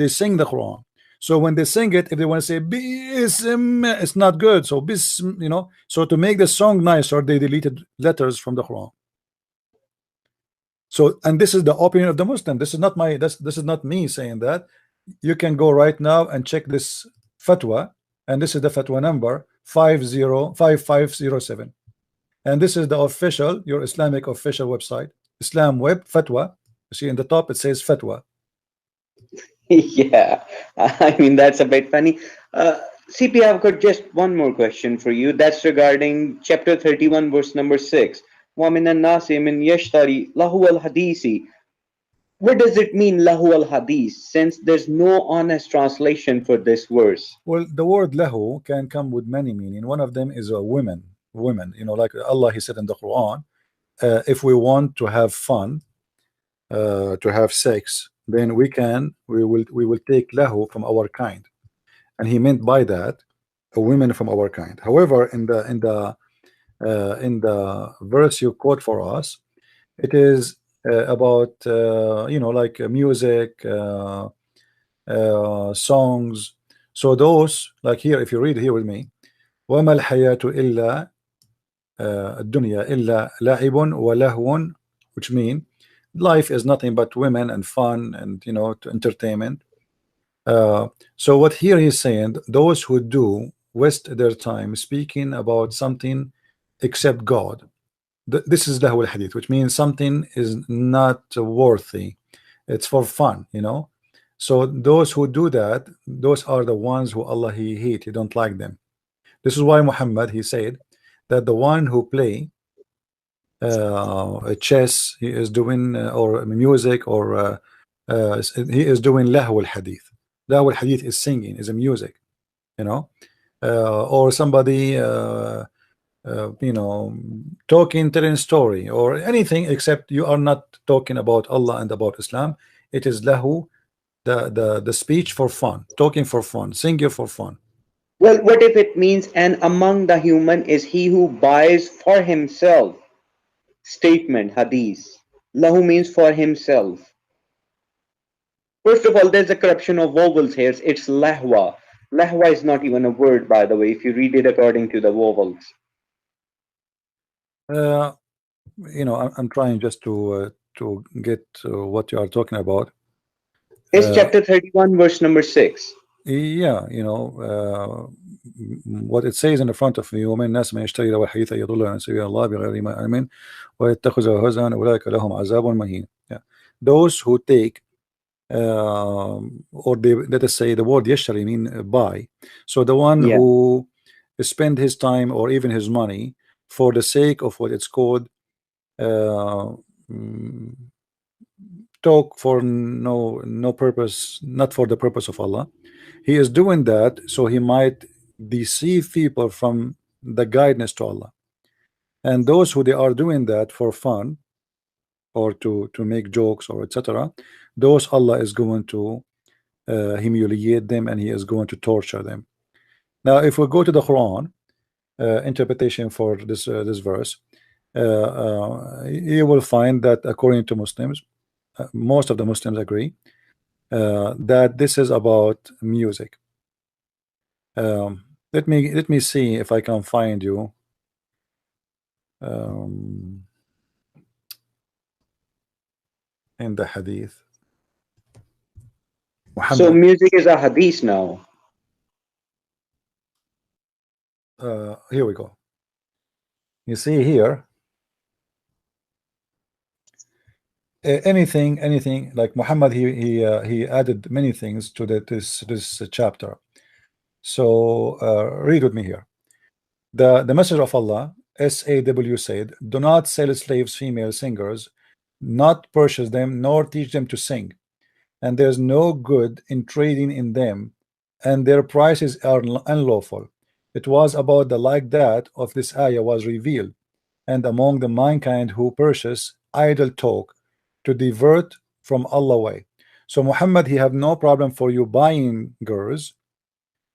sing the Quran. So when they sing it, if they want to say bi-ism, it's not good. So bism, you know, so to make the song nicer, they deleted letters from the Quran. So, and this is the opinion of the Muslim. This is not my, this is not me saying that. You can go right now and check this fatwa, and this is the fatwa number 505507. And this is the official, your Islamic official website, Islam Web Fatwa. You see in the top it says Fatwa. Yeah. I mean, that's a bit funny. CP, I've got just one more question for you. That's regarding chapter 31, verse number 6. وَمِنَ النَّاسِ مِنْ يَشْتَرِي لَهُوَ الْحَدِيثِ. What does it mean, lahu al hadith, since there's no honest translation for this verse? Well, the word lahu can come with many meaning. One of them is a women. You know, like Allah, He said in the Quran, if we want to have fun, to have sex, then we will take lahu from our kind, and He meant by that a women from our kind. However, in the verse you quote for us, it is about you know, like music, songs. So those, like here, if you read here with me, وما الحياة إلا الدنيا إلا لعب ولهو, which mean life is nothing but women and fun and to entertainment. So what here he's saying, those who do waste their time speaking about something except God. This is lahu al-hadith, which means something is not worthy. It's for fun. So those who do that, those are the ones who Allah he hate. He don't like them. This is why Muhammad he said that the one who play chess, he is doing or music, or he is doing lahu al-hadith. Lahu al-hadith is singing, is a music, you know, or somebody talking, telling story, or anything except you are not talking about Allah and about Islam. It is lahu, the speech for fun, talking for fun, singing for fun. Well, what if it means, and among the human is he who buys for himself? Statement, hadith. Lahu means for himself. First of all, there's a corruption of vowels here. It's lahwa. Lahwa is not even a word, by the way, if you read it according to the vowels. Uh, I'm trying just to get what you are talking about. It's chapter 31, verse number 6. Yeah, what it says in the front of me, ومن الناس من يشتري له الحديث يضل عن سبيل الله بغير ما علم ويتخذه هزءا أولئك لهم عذاب مهين. Yeah. Those who take or they, let us say, the word يشتري mean buy. So the one Yeah. who spend his time or even his money for the sake of what it's called talk for no purpose, not for the purpose of Allah. He is doing that so he might deceive people from the guidance to Allah. And those who they are doing that for fun or to make jokes or etc., those Allah is going to humiliate them, and he is going to torture them. Now if we go to the Quran interpretation for this verse, you will find that according to Muslims, most of the Muslims agree that this is about music. Let me see if I can find you in the hadith. So Muhammad, music is a hadith now. here we go. You see here, anything like Muhammad, he added many things to this chapter. So read with me here. The message of Allah, SAW, said, do not sell slaves, female singers, not purchase them, nor teach them to sing, and there's no good in trading in them, and their prices are unlawful. It was about the like that of this ayah was revealed, and among the mankind who purchase idle talk to divert from Allah way. So Muhammad, he have no problem for you buying girls,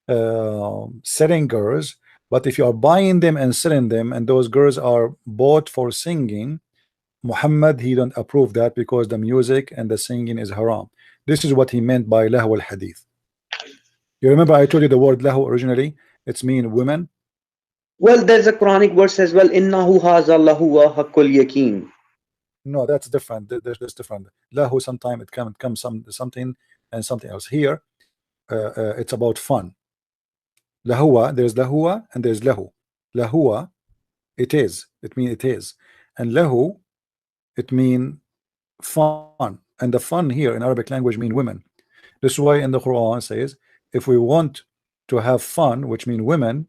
selling girls, but if you are buying them and selling them, and those girls are bought for singing, Muhammad, he don't approve that, because the music and the singing is haram. This is what he meant by lahu al-hadith. You remember I told you the word lahu originally, it's mean women. Well, there's a Quranic verse as well. Innahu haza lahu wa haqqul yakin. No, that's different. There's different. Lahu, sometime it comes something and something else. Here it's about fun. Lahua, there's lahua and there's lahu. Lahua, it is, it mean it is, and lahu, it mean fun, and the fun here in Arabic language mean women. This is why in the Quran says, if we want to have fun, which mean women,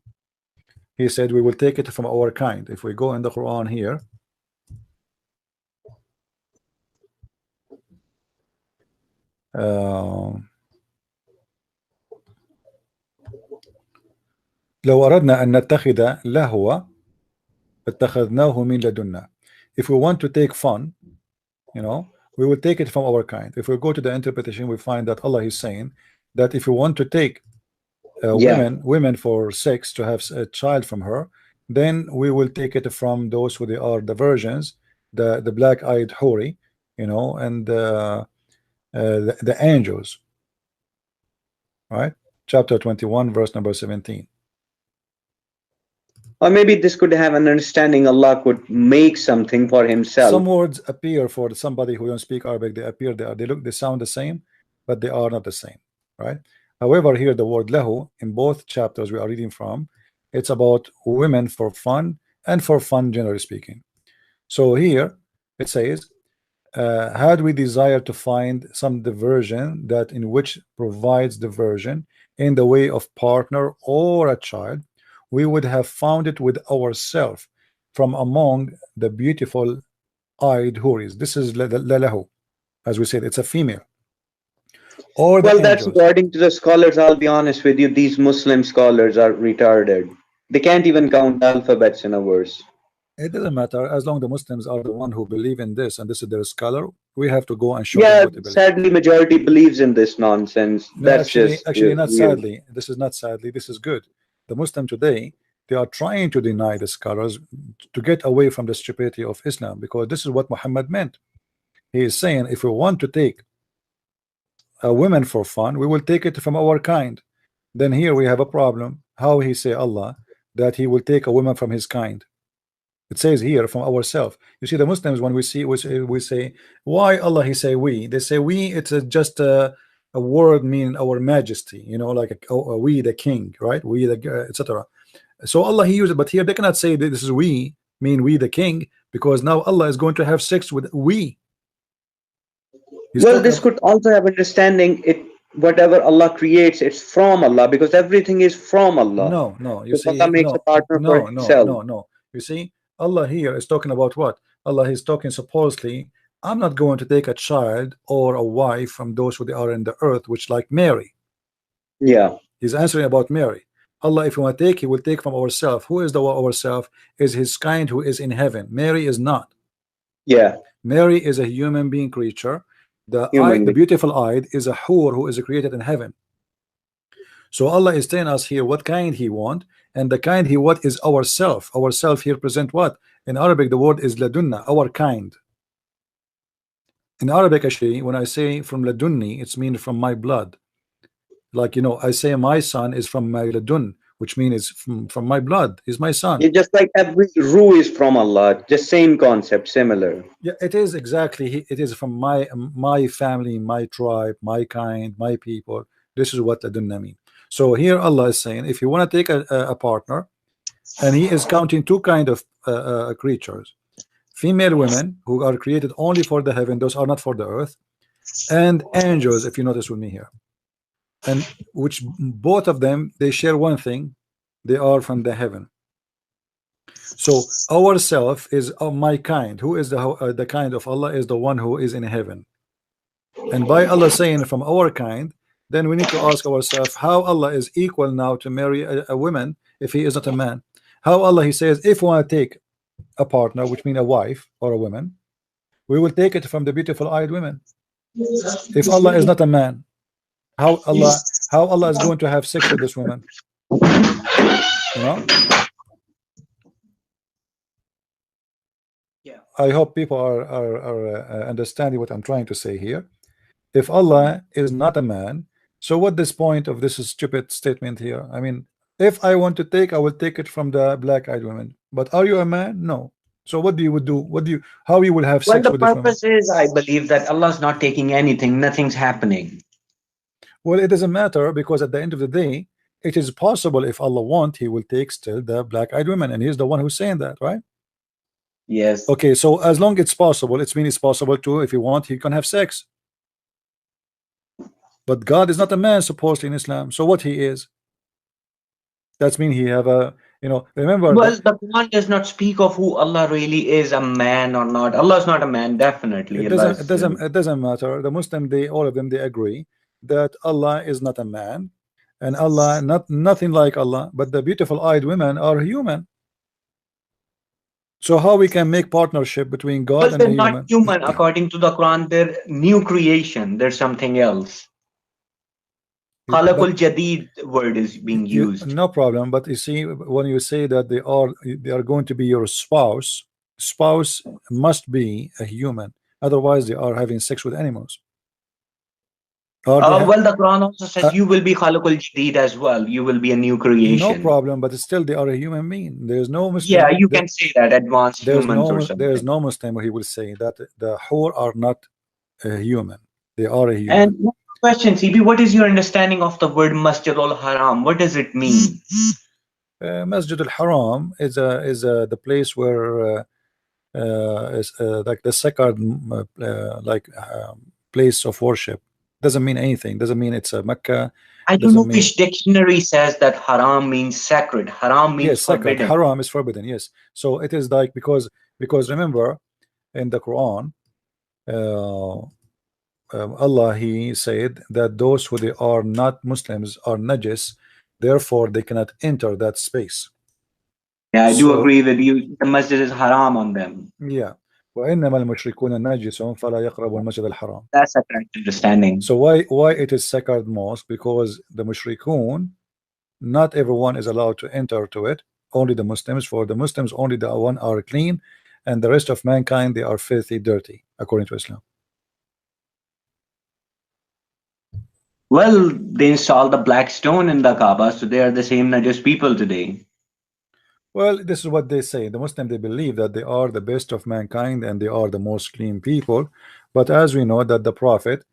he said we will take it from our kind. If we go in the Quran here, لو أردنا أن نتخذ لهوا اتخذناه من لدنا. If we want to take fun, we will take it from our kind. If we go to the interpretation, we find that Allah is saying that if you want to take Yeah. women for sex, to have a child from her, then we will take it from those who they are the virgins, the black-eyed houri, and the angels. Right? Chapter 21, verse number 17. Or maybe this could have an understanding Allah could make something for Some himself. words appear for somebody who don't speak Arabic. They appear, they look, they sound the same, but they are not the same, right? However, here the word lahu in both chapters we are reading from, it's about women for fun and for fun, generally speaking. So here it says, had we desire to find some diversion that in which provides diversion in the way of partner or a child, we would have found it with ourselves from among the beautiful eyed houris. This is lahu, as we said, it's a female, or the Well, that's angels. according to the scholars. I'll be honest with you, these Muslim scholars are retarded. They can't even count alphabets in a verse. It doesn't matter as long the Muslims are the one who believe in this, and this is their scholar. We have to go and show them Yeah, what they believe. sadly, majority believes in this nonsense. No, That's actually, just not weird. sadly. This is not sadly. This is good. The Muslim today, they are trying to deny the scholars to get away from the stupidity of Islam, because this is what Muhammad meant. He is saying, if we want to take a woman for fun, we will take it from our kind. Then here we have a problem. How he say Allah that he will take a woman from his kind? It says here from ourselves. You see, the Muslims, when we say why Allah, he say we. They say we. It's just a word meaning our majesty. You know, like we the king, right? We the etc. So Allah he used it, but here they cannot say that this is we mean we the king, because now Allah is going to have sex with we. He's Well, talking this about, could also have understanding it. Whatever Allah creates, it's from Allah because everything is from Allah. no, no. You Because Allah see, makes a no, partner for no, no, himself. no, no. You see, Allah here is talking about what? Allah is talking supposedly, I'm not going to take a child or a wife from those who they are in the earth, which like Mary. Yeah, He's answering about Mary. Allah, if you want to take, he will take from ourselves. Who is the ourself? Is his kind who is in heaven. Mary is not. yeah, Mary is a human being creature. The eye, human the being. beautiful eyed, is a hur who is created in heaven. So Allah is telling us here what kind he want, and the kind he want is ourself. Ourself here present what? In Arabic the word is ladunna, our kind. In Arabic actually, when I say from ladunni, it's mean from my blood. Like, you know, I say my son is from my ladun, which means it's from my blood, is my son. It's just like every rule is from Allah. Just same concept, similar. Yeah, it is exactly. It is from my family, my tribe, my kind, my people. This is what ladunna mean. So here Allah is saying, if you want to take a partner, and he is counting two kind of creatures: female women who are created only for the heaven, those are not for the earth, and angels, if you notice with me here, and which both of them they share one thing: they are from the heaven. So our self is of my kind. Who is the kind of Allah? Is the one who is in heaven. And by Allah saying from our kind, then we need to ask ourselves how Allah is equal now to marry a woman if he is not a man. How Allah, he says, if we want to take a partner, which means a wife or a woman, we will take it from the beautiful eyed women. If Allah is not a man, how Allah is going to have sex with this woman? You know, Yeah. I hope people are understanding what I'm trying to say here. If Allah is not a man, so what this point of this stupid statement here? I mean, if I want to take, I will take it from the black-eyed women. But are you a man? No. So what do you would do? What do you, how you will have Well, sex the with this woman? purpose is, I believe, that Allah's not taking anything, nothing's happening. Well, it doesn't matter, because at the end of the day, it is possible if Allah want, he will take still the black-eyed women, and he's the one who's saying that, right? Yes. Okay, so as long it's possible, it's mean it's possible to, if he want, he can have sex. But God is not a man supposedly in Islam. So what he is? That's mean he have a, you know, remember Well, that the Quran does not speak of who Allah really is, a man or not. Allah's not a man, definitely. it Allah doesn't it is, doesn't it doesn't matter. The Muslim, they all of them, they agree that Allah is not a man, and Allah nothing like Allah, but the beautiful eyed women are human. So how we can make partnership between God well, and a they're not human? human. According to the Quran, they're new creation. There's something else. But Khalaqul Jadid word is being used. no problem. But you see, when you say that they are going to be your spouse must be a human. Otherwise, they are having sex with animals. Are they Well, the Quran also says uh, you will be Khalaqul Jadid as well. You will be a new no creation. problem, but still they are a human being. There's no Yeah, Muslim. you can say that advanced humans or There's something. no Muslim who will say that the Hur are not a human. They are a And human. one question, CB, what is your understanding of the word Masjid al-Haram? What does it mean? Masjid al-Haram is the place where is like the sacred place of worship. Doesn't mean anything. Doesn't mean it's a Mecca. I don't Doesn't know mean which dictionary says that haram means sacred. Haram means yes, sacred. forbidden. Haram is forbidden. Yes. So it is like because remember in the Quran, Allah He said that those who they are not Muslims are najis, therefore they cannot enter that space. Yeah, I do So agree with you. The masjid is haram on them. yeah. وإنما المشركون نجس فلا يقربوا المسجد الحرام. That's a correct understanding. So why it is sacred mosque? Because the mushrikun, not everyone is allowed to enter to it. Only the Muslims. For the Muslims, only the one are clean, and the rest of mankind they are filthy, dirty, according to Islam. Well, they installed the black stone in the Kaaba, so they are the same najis people today. Well, this is what they say. The Muslim they believe that they are the best of mankind and they are the most clean people. But as we know that the Prophet,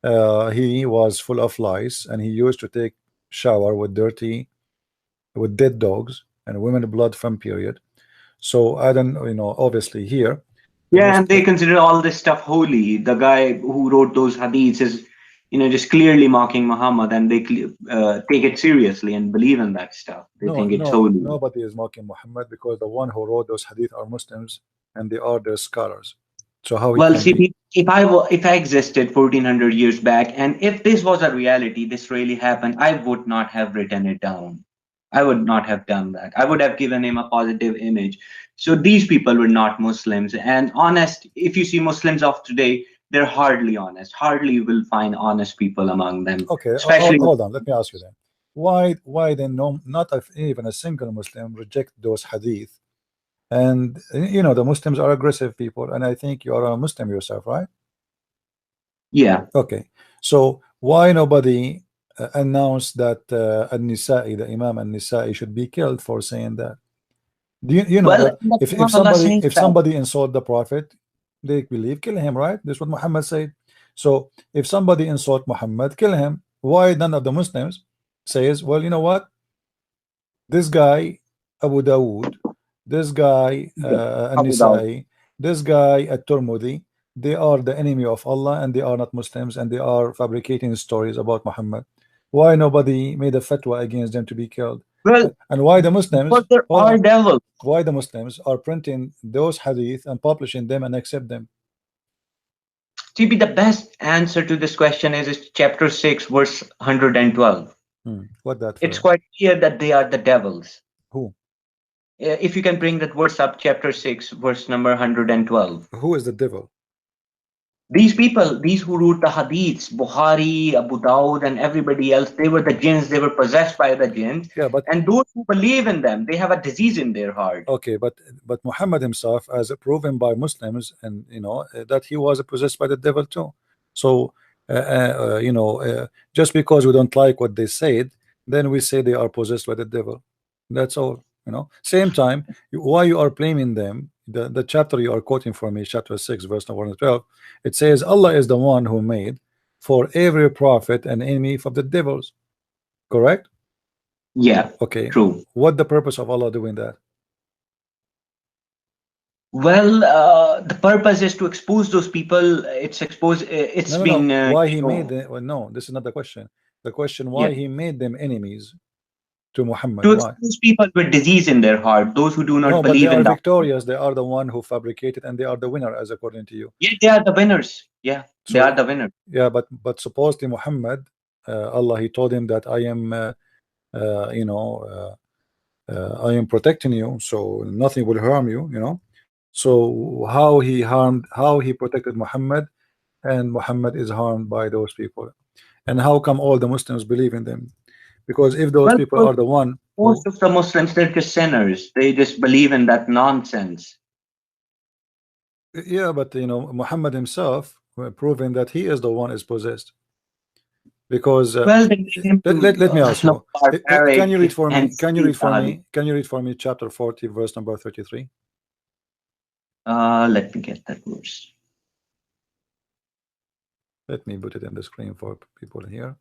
he was full of lies and he used to take shower with dead dogs and women blood from period. So I don't, obviously here, the Yeah, most and they consider all this stuff holy. The guy who wrote those hadiths is, just clearly mocking Muhammad, and they take it seriously and believe in that stuff. They think it's holy. nobody is mocking Muhammad because the one who wrote those hadith are Muslims and they are their scholars. So how he Well, can see, be? if I existed 1400 years back, and if this was a reality, this really happened, I would not have written it down. I would not have done that. I would have given him a positive image. So these people were not Muslims. And honest, if you see Muslims of today, they're hardly honest. Hardly you will find honest people among them, Okay, especially. hold on. Let me ask you then. Why then no, not even a single Muslim reject those hadith? And the Muslims are aggressive people, and I think you are a Muslim yourself, right? Yeah. Okay, so why nobody announced that An-Nisa'i, the Imam An-Nisa'i, should be killed for saying that? Do you know Well, that in the if Quran, Allah says that. somebody insult the Prophet, they believe kill him, right? That's what Muhammad said. So if somebody insult Muhammad, kill him. Why none of the Muslims says, well, you know what? This guy Abu Dawood, this guy Abu Dawud. An-Nisa'i, this guy At-Tirmidhi, they are the enemy of Allah and they are not Muslims and they are fabricating stories about Muhammad. Why nobody made a fatwa against them to be killed? Well, And why the because Muslims, there hold are on, devils. why the Muslims are printing those hadith and publishing them and accept them? TB, the best answer to this question is chapter 6, verse 112. What that It's for? quite clear that they are the devils. Who? If you can bring that verse up, chapter 6, verse number 112. Who is the devil? These people, these who wrote the hadiths, Bukhari, Abu Dawud, and everybody else, they were the jinns, they were possessed by the jinns. Yeah, but And those who believe in them, they have a disease in their heart. okay, but Muhammad himself, as proven by Muslims, and that he was possessed by the devil too. So just because we don't like what they said, then we say they are possessed by the devil. That's all. Same time, why you are blaming them? The chapter you are quoting for me, chapter 6, verse number 112, it says Allah is the one who made for every prophet an enemy of the devils. Correct? Yeah, Okay. true. What the purpose of Allah doing that? Well, the purpose is to expose those people. It's exposed. It's No. been Why he made shown. them? Well, no, this is not the question. The question Yeah. why he made them enemies to Muhammad? To Why? expose people with disease in their heart, those who do not No, but they believe are in the. victorious. They are the one who fabricated, and they are the winner, as according to you. Yeah, they are the winners. Yeah, they are So the winners. yeah, but supposedly Muhammad, Allah, he told him that I am, uh, you know, I am protecting you, so nothing will harm you. So how he protected Muhammad, and Muhammad is harmed by those people, and how come all the Muslims believe in them? Because if those Well, people are the one most who, of the Muslims, they're just sinners. They just believe in that nonsense. yeah, but Muhammad himself proving that he is the one is possessed. Because Well, they made him let me ask you, can you read barbaric for and me? Can you read for silly. me? Can you read for me chapter 40, verse number 33? Let me get that verse. Let me put it in the screen for people here.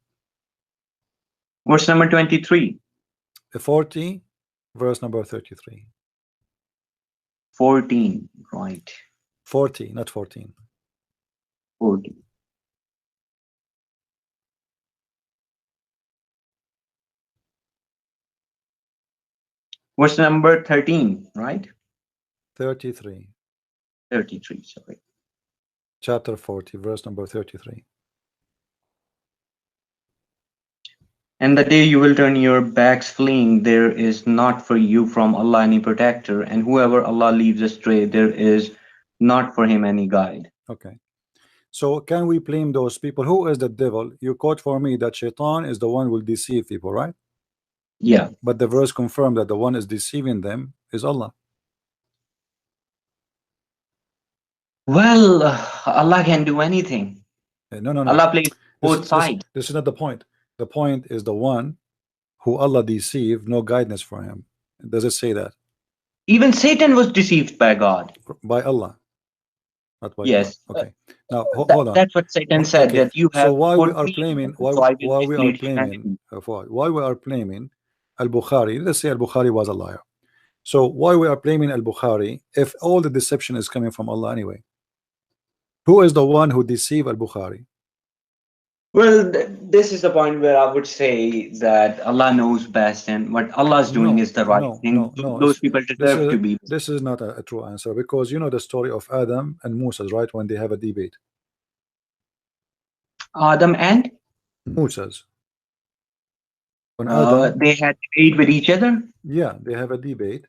Verse number 23. 40, verse number 33. 14, right. 40, not 14. 40. Verse number 13, right? 33. 33, sorry. Chapter 40, verse number 33. And the day you will turn your backs fleeing, there is not for you from Allah any protector, and whoever Allah leaves astray, there is not for him any guide. Okay. So can we blame those people? Who is the devil? You quote for me that Shaitan is the one who will deceive people, right? Yeah. But the verse confirmed that the one is deceiving them is Allah. Well, Allah can do anything. No, no, no. Allah plays both sides. This is not the point. The point is the one who Allah deceived, no guidance for him. Does it say that? Even Satan was deceived by God. By Allah, not by God. Yes. Okay. Now hold on. That's what Satan said, Okay. that you So have why we put are me in claiming heaven, so I will why we are mislead claiming humanity. why we are claiming Al-Bukhari? Let's say Al-Bukhari was a liar. So why we are blaming Al-Bukhari if all the deception is coming from Allah anyway? Who is the one who deceived Al-Bukhari? Well, this is the point where I would say that Allah knows best, and what Allah is doing No, is the right no, thing. no, no. Those people This deserve is to be. not a true answer, because you know the story of Adam and Moses, right? When they have a debate. Adam and Moses. When Adam, they had debate with each other. yeah, they have a debate.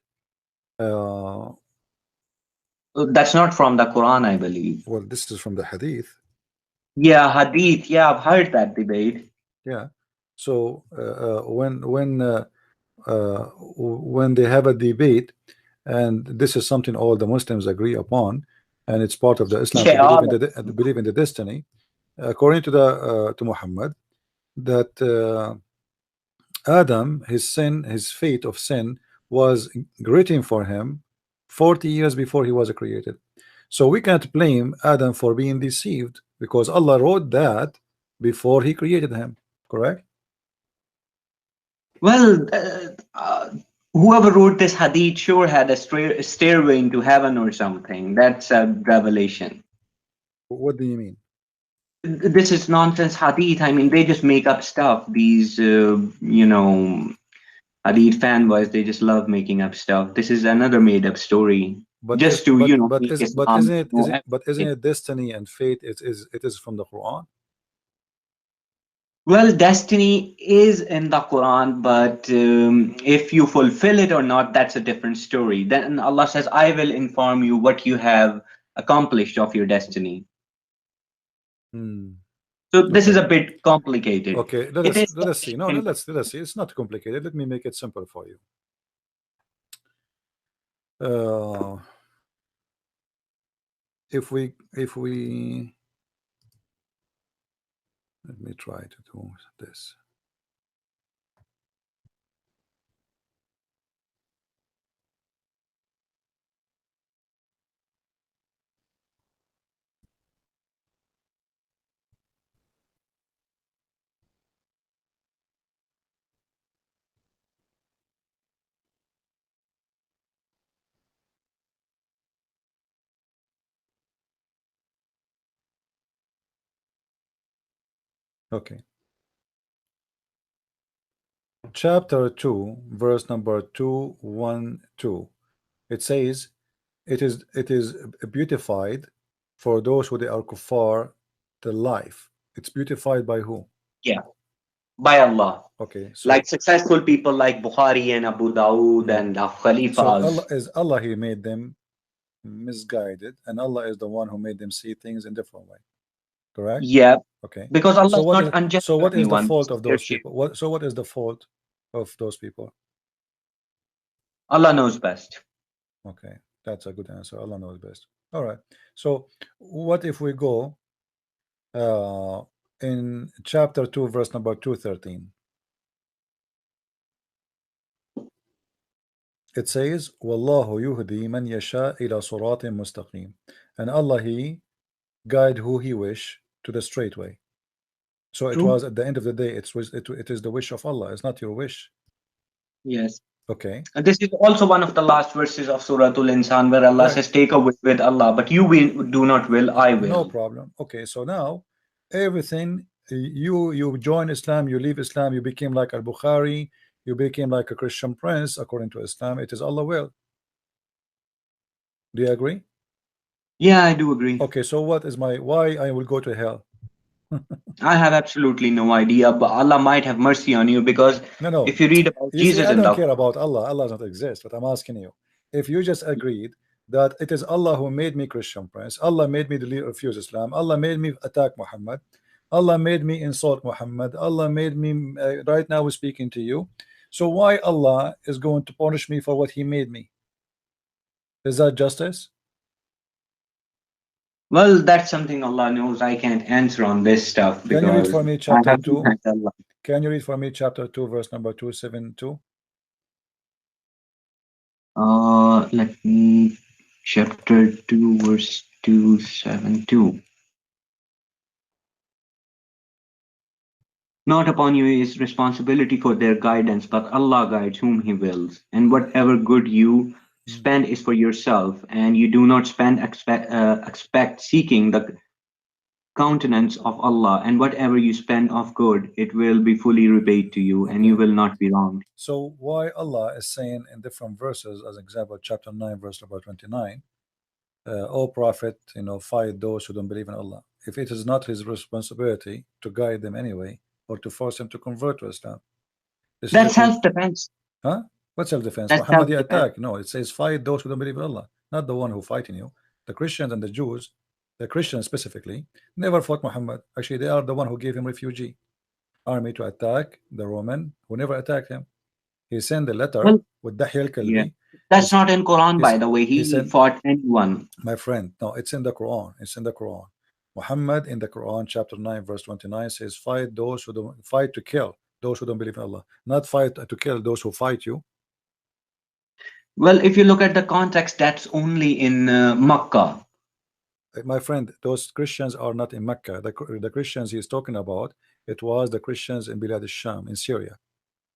That's not from the Quran, I believe. Well, this is from the Hadith. Yeah, Hadith. Yeah, I've heard that debate. Yeah. So when they have a debate, and this is something all the Muslims agree upon, and it's part of the Islam to Yeah, believe in the destiny, according to to Muhammad, that Adam, his fate of sin was written for him 40 years before he was created. So we can't blame Adam for being deceived, because Allah wrote that before he created him. Correct? well, whoever wrote this hadith sure had a stairway into heaven or something. That's a revelation. What do you mean? This is nonsense hadith. I mean, they just make up stuff. These, hadith fanboys, they just love making up stuff. This is another made up story. But Just to, make Islam know isn't everything. it destiny and fate? It is from the Quran. Well, destiny is in the Quran, but if you fulfill it or not, that's a different story. Then Allah says, I will inform you what you have accomplished of your destiny. Hmm. So this is Okay. a bit complicated. Okay. It is Let us see. No, let's see. It's not complicated. Let me make it simple for you. If we let me try to do this. Okay. Chapter 2, verse number 212. It says, it is beautified for those who they are kuffar the life. It's beautified by who? Yeah, by Allah. Okay, Like so successful people like Bukhari and Abu Dawood and the so Khalifas. Allah he made them misguided, and Allah is the one who made them see things in different way. Correct? Yeah, Okay. because Allah So is not unjust so to what is the anyone. fault of Their those shirk. people? What is the fault of those people? Allah knows best. Okay, that's a good answer. Allah knows best. All right. So what if we go in chapter 2 verse number 213. It says, Wallahu yuhdi man yasha ila siratin mustaqim. And Allah, He guide who He wish to the straight way. So it True. was at the end of the day, it is the wish of Allah. It's not your wish. Yes. Okay, And this is also one of the last verses of Surah Al-Insan where Allah right. says, take a will with Allah, but you will, do not will, I No will. problem. Okay, so now everything you join Islam, you leave Islam, you became like al-Bukhari, you became like a Christian prince according to Islam. It is Allah will. Do you agree? Yeah, I do agree. Okay, so what is my why I will go to hell? I have absolutely no idea, but Allah might have mercy on you because No, no. if you read about You see, Jesus I in don't the care Quran, about Allah. Allah doesn't exist. But I'm asking you, if you just agreed that it is Allah who made me Christian prince, Allah made me refuse Islam, Allah made me attack Muhammad, Allah made me insult Muhammad, Allah made me right now we're speaking to you. So why Allah is going to punish me for what He made me? Is that justice? well, that's something Allah knows. I can't answer on this stuff Can you read because for me I chapter haven't 2? met Allah. Can you read for me chapter 2 verse number 272? Let me chapter 2, verse 272. Not upon you is responsibility for their guidance, but Allah guides whom He wills. And whatever good you spend is for yourself, and you do not spend expect seeking the countenance of Allah. And whatever you spend of good, it will be fully repaid to you, and you Okay. will not be wronged. So why Allah is saying in different verses, as example, chapter 9, verse number 29, O Prophet, fight those who don't believe in Allah. If it is not his responsibility to guide them anyway, or to force them to convert to Islam, this is That's it. self-defense. Huh? What self-defense? That's Muhammad self-defense. attack. No, it says fight those who don't believe in Allah, not the one who fighting you. The Christians and the Jews, the Christians specifically, never fought Muhammad. Actually, they are the one who gave him refugee army to attack the Roman who never attacked him. He sent a letter Well, with Dahya yeah. al-Kalbi. That's He's, not in Quran, by he's, the way. he He said, fought anyone. my friend, no, it's in the Quran. It's in the Quran. Muhammad in the Quran, chapter 9, verse 29 says, fight those who don't fight to kill those who don't believe in Allah, not fight to kill those who fight you. Well, if you look at the context, that's only in Makkah. My friend, those Christians are not in Mecca. The Christians he's talking about, it was the Christians in Bilad al-Sham in Syria.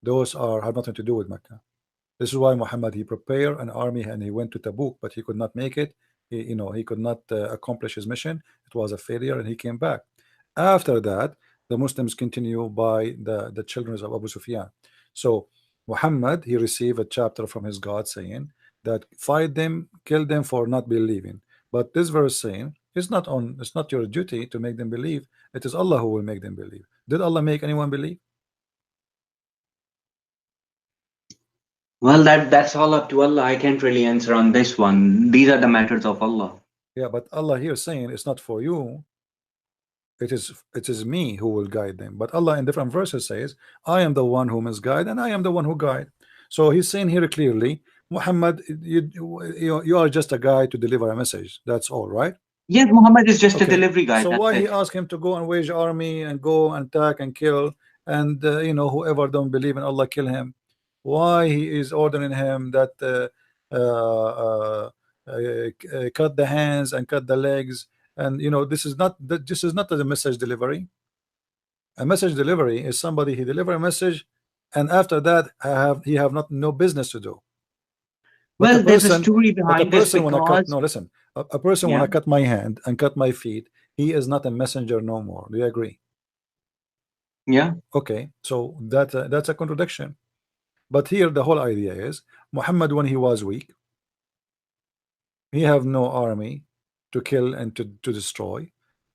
Those have nothing to do with Mecca. This is why Muhammad, he prepared an army and he went to Tabuk, but he could not make it. He could not accomplish his mission. It was a failure, and he came back. After that, the Muslims continue by the children of Abu Sufyan. So Muhammad, he received a chapter from his God saying that fight them, kill them for not believing. But this verse saying it's not your duty to make them believe. It is Allah who will make them believe. Did Allah make anyone believe? Well, that's all up to Allah. I can't really answer on this one. These are the matters of Allah. Yeah, but Allah here saying it's not for you. It is me who will guide them. But Allah in different verses says, I am the one who misguide and I am the one who guide. So he's saying here clearly, Muhammad, you are just a guy to deliver a message. That's all, right? Yes, Muhammad is just a Okay. delivery guy. So That's why he it. asked him to go and wage army and go and attack and kill and whoever don't believe in Allah, kill him? Why he is ordering him that cut the hands and cut the legs? And this is not the message delivery. A message delivery is somebody he deliver a message, and after that he have not no business to do. But a Well, there's a person, story but a behind this person wanna cut. because, No, listen. A person yeah, wanna cut my hand and cut my feet. He is not a messenger no more. Do you agree? yeah. Okay, so that's a contradiction. But here the whole idea is Muhammad, when he was weak, he have no army to kill and to destroy.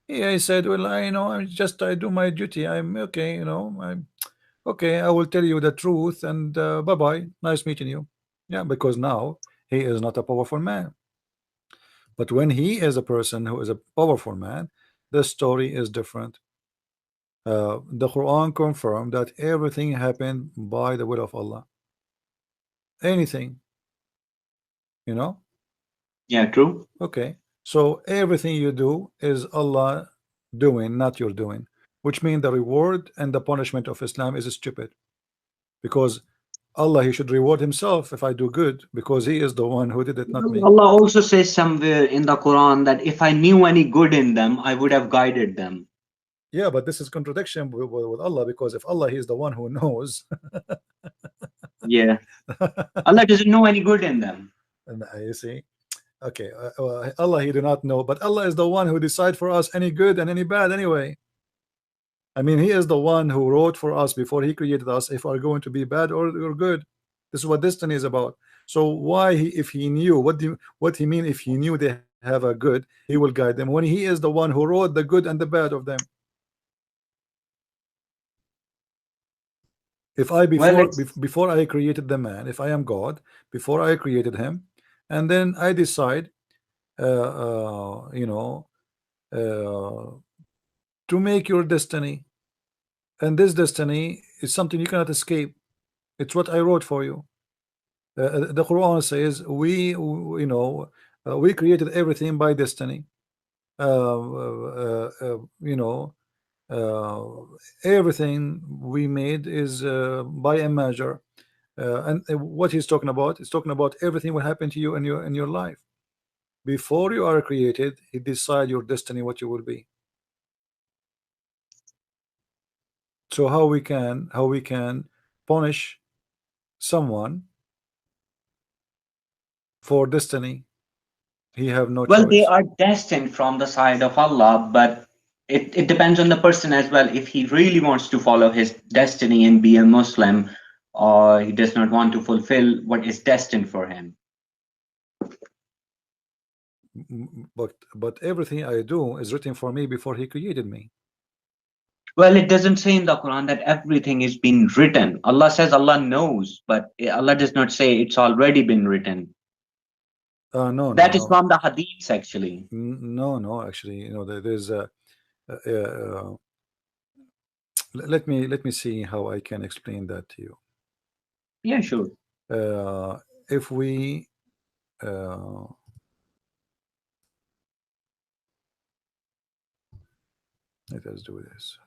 He said, well, I do my duty. I'm okay, I'm okay. I will tell you the truth, and bye bye. Nice meeting you. Yeah, because now he is not a powerful man. But when he is a person who is a powerful man, the story is different. The Quran confirmed that everything happened by the will of Allah. Anything, you know. Yeah, true. Okay, so everything you do is Allah doing, not your doing. which means the reward and the punishment of Islam is stupid, because Allah, he should reward himself if I do good, because he is the one who did it, not me. Allah also says somewhere in the Quran that if I knew any good in them, I would have guided them. Yeah, but this is contradiction with Allah, because if Allah, he is the one who knows, Yeah. Allah doesn't know any good in them. and you see, okay, Allah, he do not know, but Allah is the one who decide for us any good and any bad anyway. I mean, he is the one who wrote for us before he created us if are going to be bad or good. This is what destiny is about. So why he, if he knew, what he mean if he knew they have a good, he will guide them when he is the one who wrote the good and the bad of them? If I Well, before I created the man, if I am God, before I created him, and then I decide, you know, to make your destiny, and this destiny is something you cannot escape. It's what I wrote for you. The Quran says we created everything by destiny. You know, uh, everything we made is by a measure. And what he's talking about, he's talking about everything will happen to you in your life. Before you are created, he decide your destiny, what you will be. So how we can punish someone for destiny? He have no well, they choice. are destined from the side of Allah, but it depends on the person as well. If he really wants to follow his destiny and be a Muslim, or he does not want to fulfill what is destined for him. But everything I do is written for me before he created me. Well, it doesn't say in the Quran that everything is being written. Allah says Allah knows, but Allah does not say it's already been written. That is No. from the hadiths, actually. No, actually, there's a let me see how I can explain that to you. Yeah, sure. If we let us do this.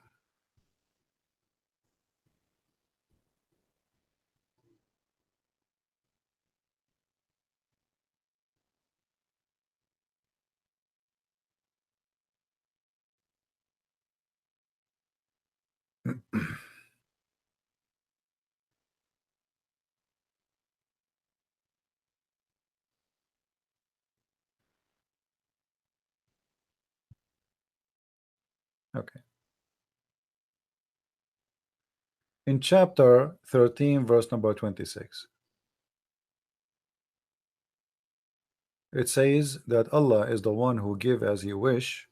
Okay. In chapter 13, verse number 26, it says that Allah is the one who give as he wish,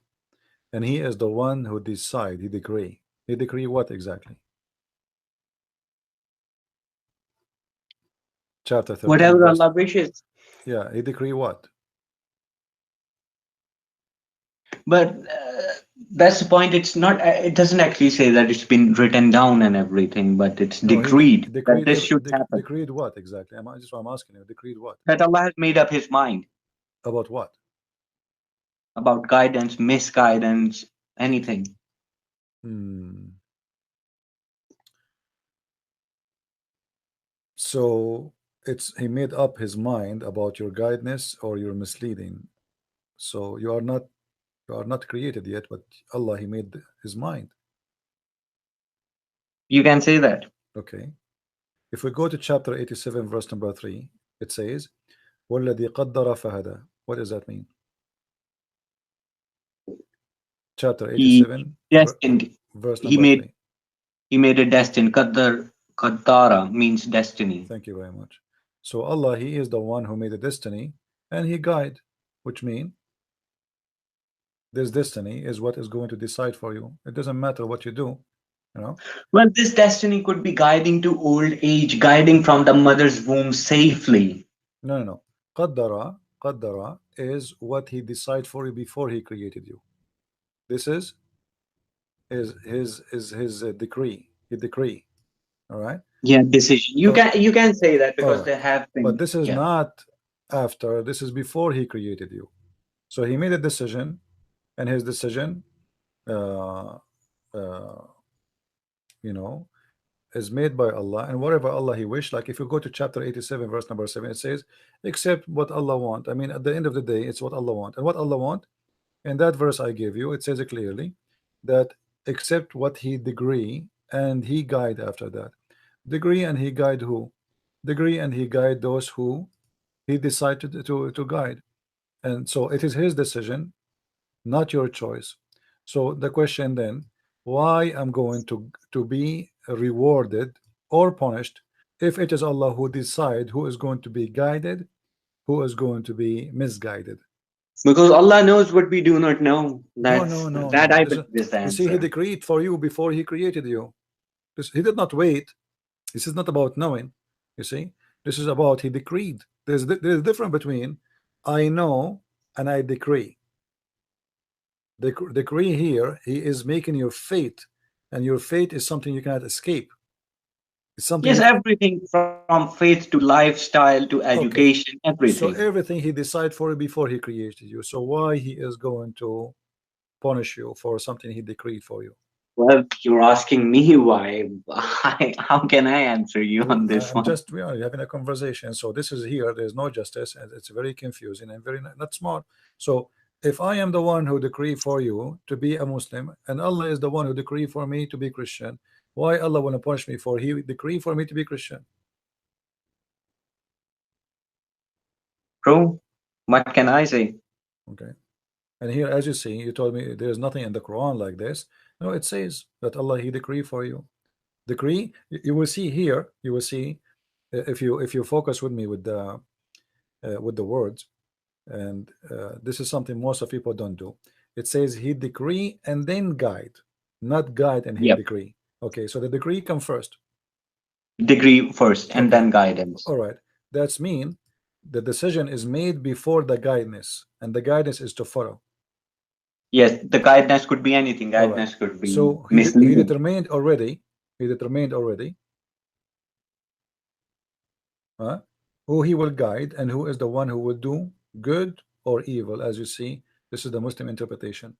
and he is the one who decide, he decree. He decree what exactly? Chapter 13, Whatever verse. Allah wishes. Yeah, he decree what? But that's the point. It's not. It doesn't actually say that it's been written down and everything, but it's No, he decreed that decreed this should happen. decreed what exactly? Just what I'm asking you. Decreed what? That Allah has made up His mind About what? about guidance, misguidance, anything. So it's he made up his mind about your guidance or your misleading. So you are not created yet, but Allah, he made his mind. You can say that. Okay. If we go to chapter 87, verse number 3, it says, وَالَّذِي قَدَّرَ فَهَدَى. What does that mean? Chapter He 87, destined. verse He number made. 3. He made a destined. Qaddara means destiny. Thank you very much. So Allah, he is the one who made the destiny, and he guide, which means this destiny is what is going to decide for you. It doesn't matter what you do, you know. Well, this destiny could be guiding to old age, guiding from the mother's womb safely. No. Qaddara is what he decide for you before he created you. This is his decree. He decree. All right. Yeah, decision. You can say that All because right. they have been. But this is Yeah. not after. This is before he created you. So he made a decision, and his decision uh, you know, is made by Allah, and whatever Allah He wish. Like if you go to chapter 87, verse number 7, it says, "Except what Allah want." I mean, at the end of the day, it's what Allah want, and what Allah want. In that verse I gave you, it says it clearly that except what He decree and He guide after that. Degree and He guide who? Degree and He guide those who He decided to guide. And so it is His decision, not your choice. So the question then, why I'm going to be rewarded or punished if it is Allah who decide who is going to be guided, who is going to be misguided? Because Allah knows what we do not know. No, no, no, That no. I This believe is the you see, He answer. decreed for you before He created you. He did not wait. This is not about knowing. You see, this is about He decreed. There's a difference between I know and I decree. The decree here, He is making your fate, and your fate is something you cannot escape. It's something Yes, you everything from faith to lifestyle to okay. education, So everything. everything He decided for you before He created you. So why He is going to punish you for something He decreed for you? Well, you're asking me why. How can I answer you on this I'm one? just we are having a conversation. So this is here. There's no justice, and it's very confusing and very not smart. So if I am the one who decree for you to be a Muslim, and Allah is the one who decree for me to be Christian, why Allah want to punish me for He decree for me to be Christian? Bro, what can I say? Okay. And here, as you see, you told me there is nothing in the Quran like this. No, it says that Allah He decree for you. Decree. You will see here. You will see if you focus with me with the words. And this is something most of people don't do. It says He decree and then guide, not guide and He Yep. decree. Okay, so the decree come first. Degree first and Okay, then guidance. all right. That's mean the decision is made before the guidance, and the guidance is to follow. Yes, the guidance could be anything. All right. Guidance could be So he misleading. determined already. He determined already who He will guide and who is the one who will do good or evil. As you see, this is the Muslim interpretation.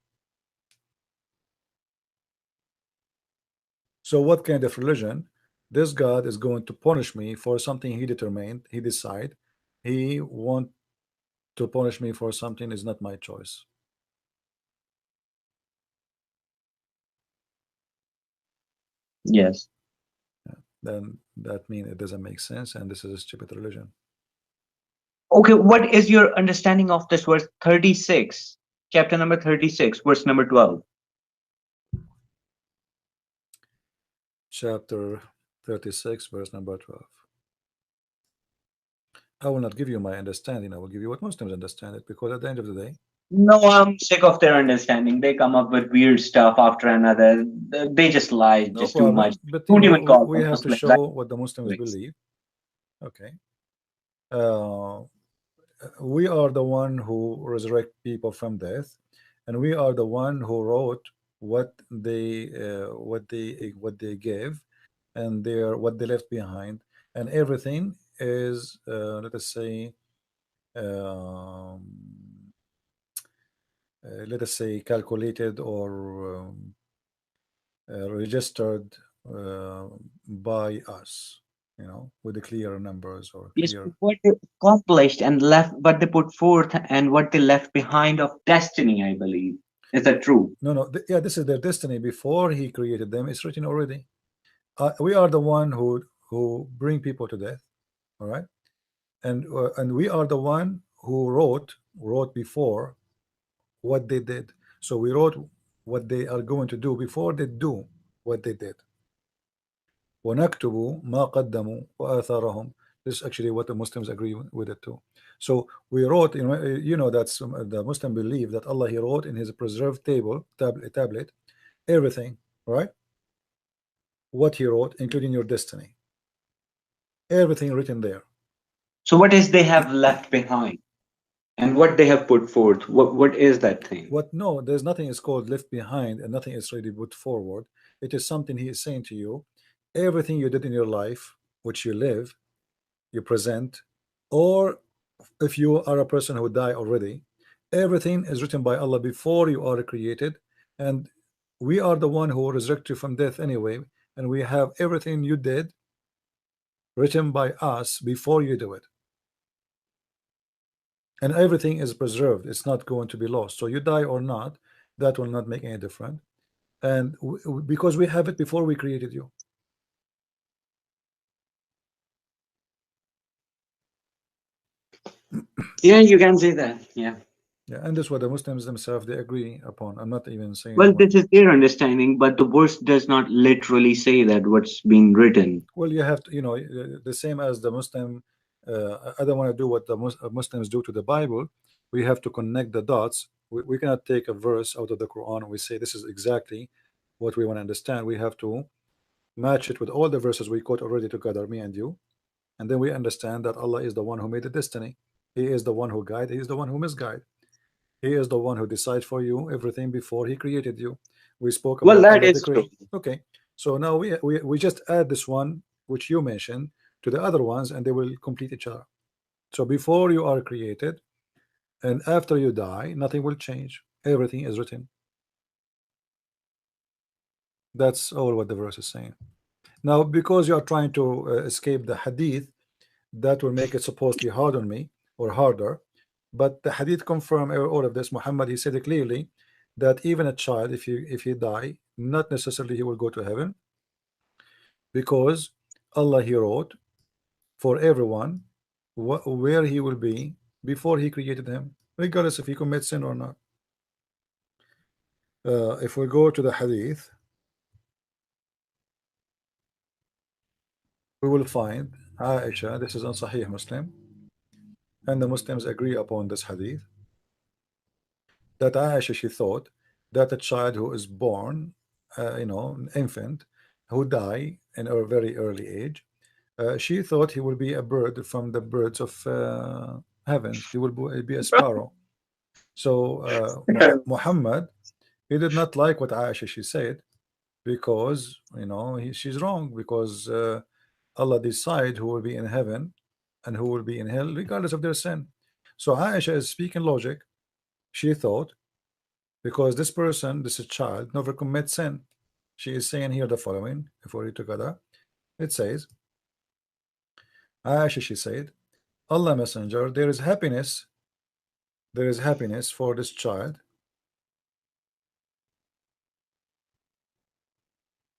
So what kind of religion? This God is going to punish me for something He determined, He decide. He want to punish me for something is not my choice. Yes. Then that means it doesn't make sense, and this is a stupid religion. Okay, what is your understanding of this verse 36? Chapter number 36, verse number 12. Chapter 36, verse number 12. I will not give you my understanding. I will give you what Muslims understand it, because at the end of the day, No, I'm sick of their understanding. They come up with weird stuff after another. They just lie no just too much. problem. But Don't even call we them have to Muslims. show what the Muslims Anyways. believe. Okay. We are the one who resurrect people from death, and we are the one who wrote what they gave, and their what they left behind, and everything is let us say um, let us say calculated or registered by us, with the clear numbers or Yes, clear. what they accomplished and left, what they put forth and what they left behind of destiny, I believe. Is that true? No, no, yeah, this is their destiny before He created them. It's written already. We are the one who bring people to death. All right, and we are the one who wrote before what they did. So we wrote what they are going to do before they do what they did. وَنَكْتُبُ مَا قَدَّمُوا وَآثَارَهُم. This is actually what the Muslims agree with it too. So we wrote, that's the Muslim believe that Allah He wrote in His preserved tablet everything, right? What He wrote, including your destiny, everything written there. So what is they have left behind and what they have put forth? What is that thing? What? No, there's nothing is called left behind, and nothing is really put forward. It is something He is saying to you. Everything you did in your life, which you live, you present, or if you are a person who died already, everything is written by Allah before you are created, and We are the one who will resurrect you from death anyway, and we have everything you did written by us before you do it, and everything is preserved. It's not going to be lost. So you die or not, that will not make any difference. And because we have it before we created you. Yeah, you can say that. Yeah. Yeah, and this is what the Muslims themselves they agree upon. I'm not even saying Well, what. this is their understanding, but the verse does not literally say that what's being written. Well, you have to, the same as the Muslim. I don't want to do what the Muslims do to the Bible. We have to connect the dots. We cannot take a verse out of the Quran and we say this is exactly what we want to understand. We have to match it with all the verses we quote already together, me and you, and then we understand that Allah is the one who made the destiny. He is the one who guide. He is the one who misguide. He is the one who decide for you everything before he created you. We spoke Well, about that Allah is true. decree. Okay, so now we just add this one which you mentioned to the other ones, and they will complete each other. So before you are created and after you die, nothing will change. Everything is written. That's all what the verse is saying. Now, because you are trying to escape the hadith, that will make it supposedly hard on me or harder. But the hadith confirm all of this. Muhammad, he said it clearly that even a child, if he die, not necessarily he will go to heaven, because Allah he wrote for everyone where he will be before he created him, regardless if he commits sin or not. If we go to the hadith, we will find Aisha. This is on Sahih Muslim, and the Muslims agree upon this hadith, that Aisha, she thought that a child who is born, an infant who die in a very early age, she thought he will be a bird from the birds of heavens. He will be a sparrow. So Muhammad, he did not like what Aisha she said, because she's wrong, because Allah decide who will be in heaven and who will be in hell regardless of their sin. So Aisha is speaking logic. She thought, because this person, this child, never commits sin. She is saying here the following, if we read together. It says, Aisha, she said, Allah Messenger, there is happiness for this child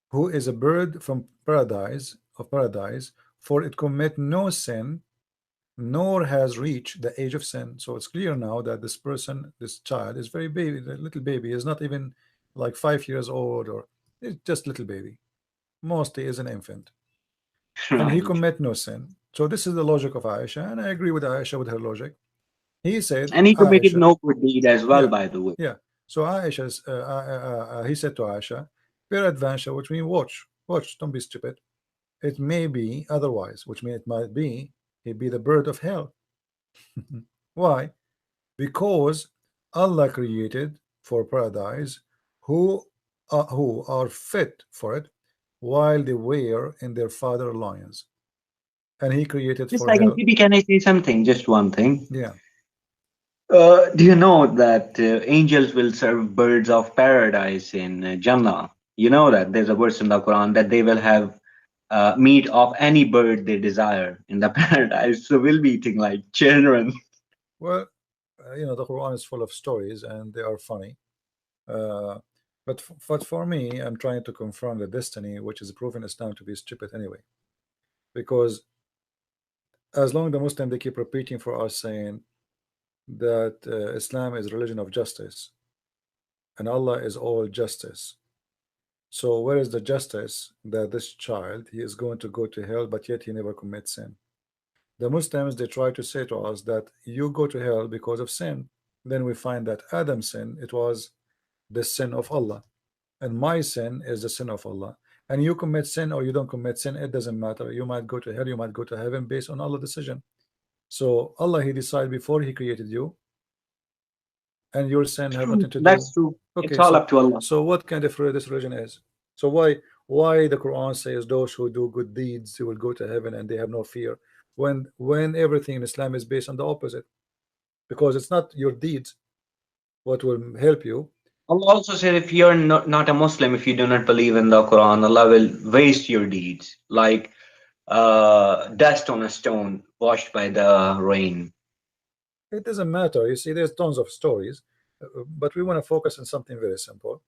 who is a bird from paradise, for it commit no sin, nor has reached the age of sin. So it's clear now that this person, this child, is very baby, the little baby, is not even like 5 years old, or it's just little baby. Mostly is an infant, and he Right. commit no sin. So this is the logic of Aisha, and I agree with Aisha with her logic. He said, And he committed Aisha, no good deed as well, yeah, by the way. yeah. So Aisha's, he said to Aisha, peradventure, which means watch, don't be stupid. It may be otherwise, which means it might be he'd be the bird of hell. Why? Because Allah created for paradise who are fit for it while they were in their father lions, and he created Just for like in hell. TP, can I say something? Just one thing. Yeah. Do you know that angels will serve birds of paradise in Jannah? You know that there's a verse in the Quran that they will have meat of any bird they desire in the paradise. So we'll be eating like children. Well, the Quran is full of stories and they are funny. Uh, but for me, I'm trying to confirm the destiny, which is proven Islam to be stupid anyway. Because as long the Muslim they keep repeating for us saying that Islam is religion of justice and Allah is all justice. So where is the justice that this child he is going to go to hell, but yet he never commits sin? The Muslims they try to say to us that you go to hell because of sin. Then we find that Adam's sin, it was the sin of Allah, and my sin is the sin of Allah. And you commit sin or you don't commit sin, it doesn't matter. You might go to hell, you might go to heaven based on Allah's decision. So Allah he decided before he created you, and your sin have True. nothing to do. That's true. It's Okay, all so up to Allah. what kind of this religion is? So why the Quran says those who do good deeds they will go to heaven and they have no fear, when everything in Islam is based on the opposite? Because it's not your deeds what will help you, Allah also said if you're not a Muslim, if you do not believe in the Quran, Allah will waste your deeds like dust on a stone washed by the rain. It doesn't matter. You see, there's tons of stories, but we want to focus on something very simple.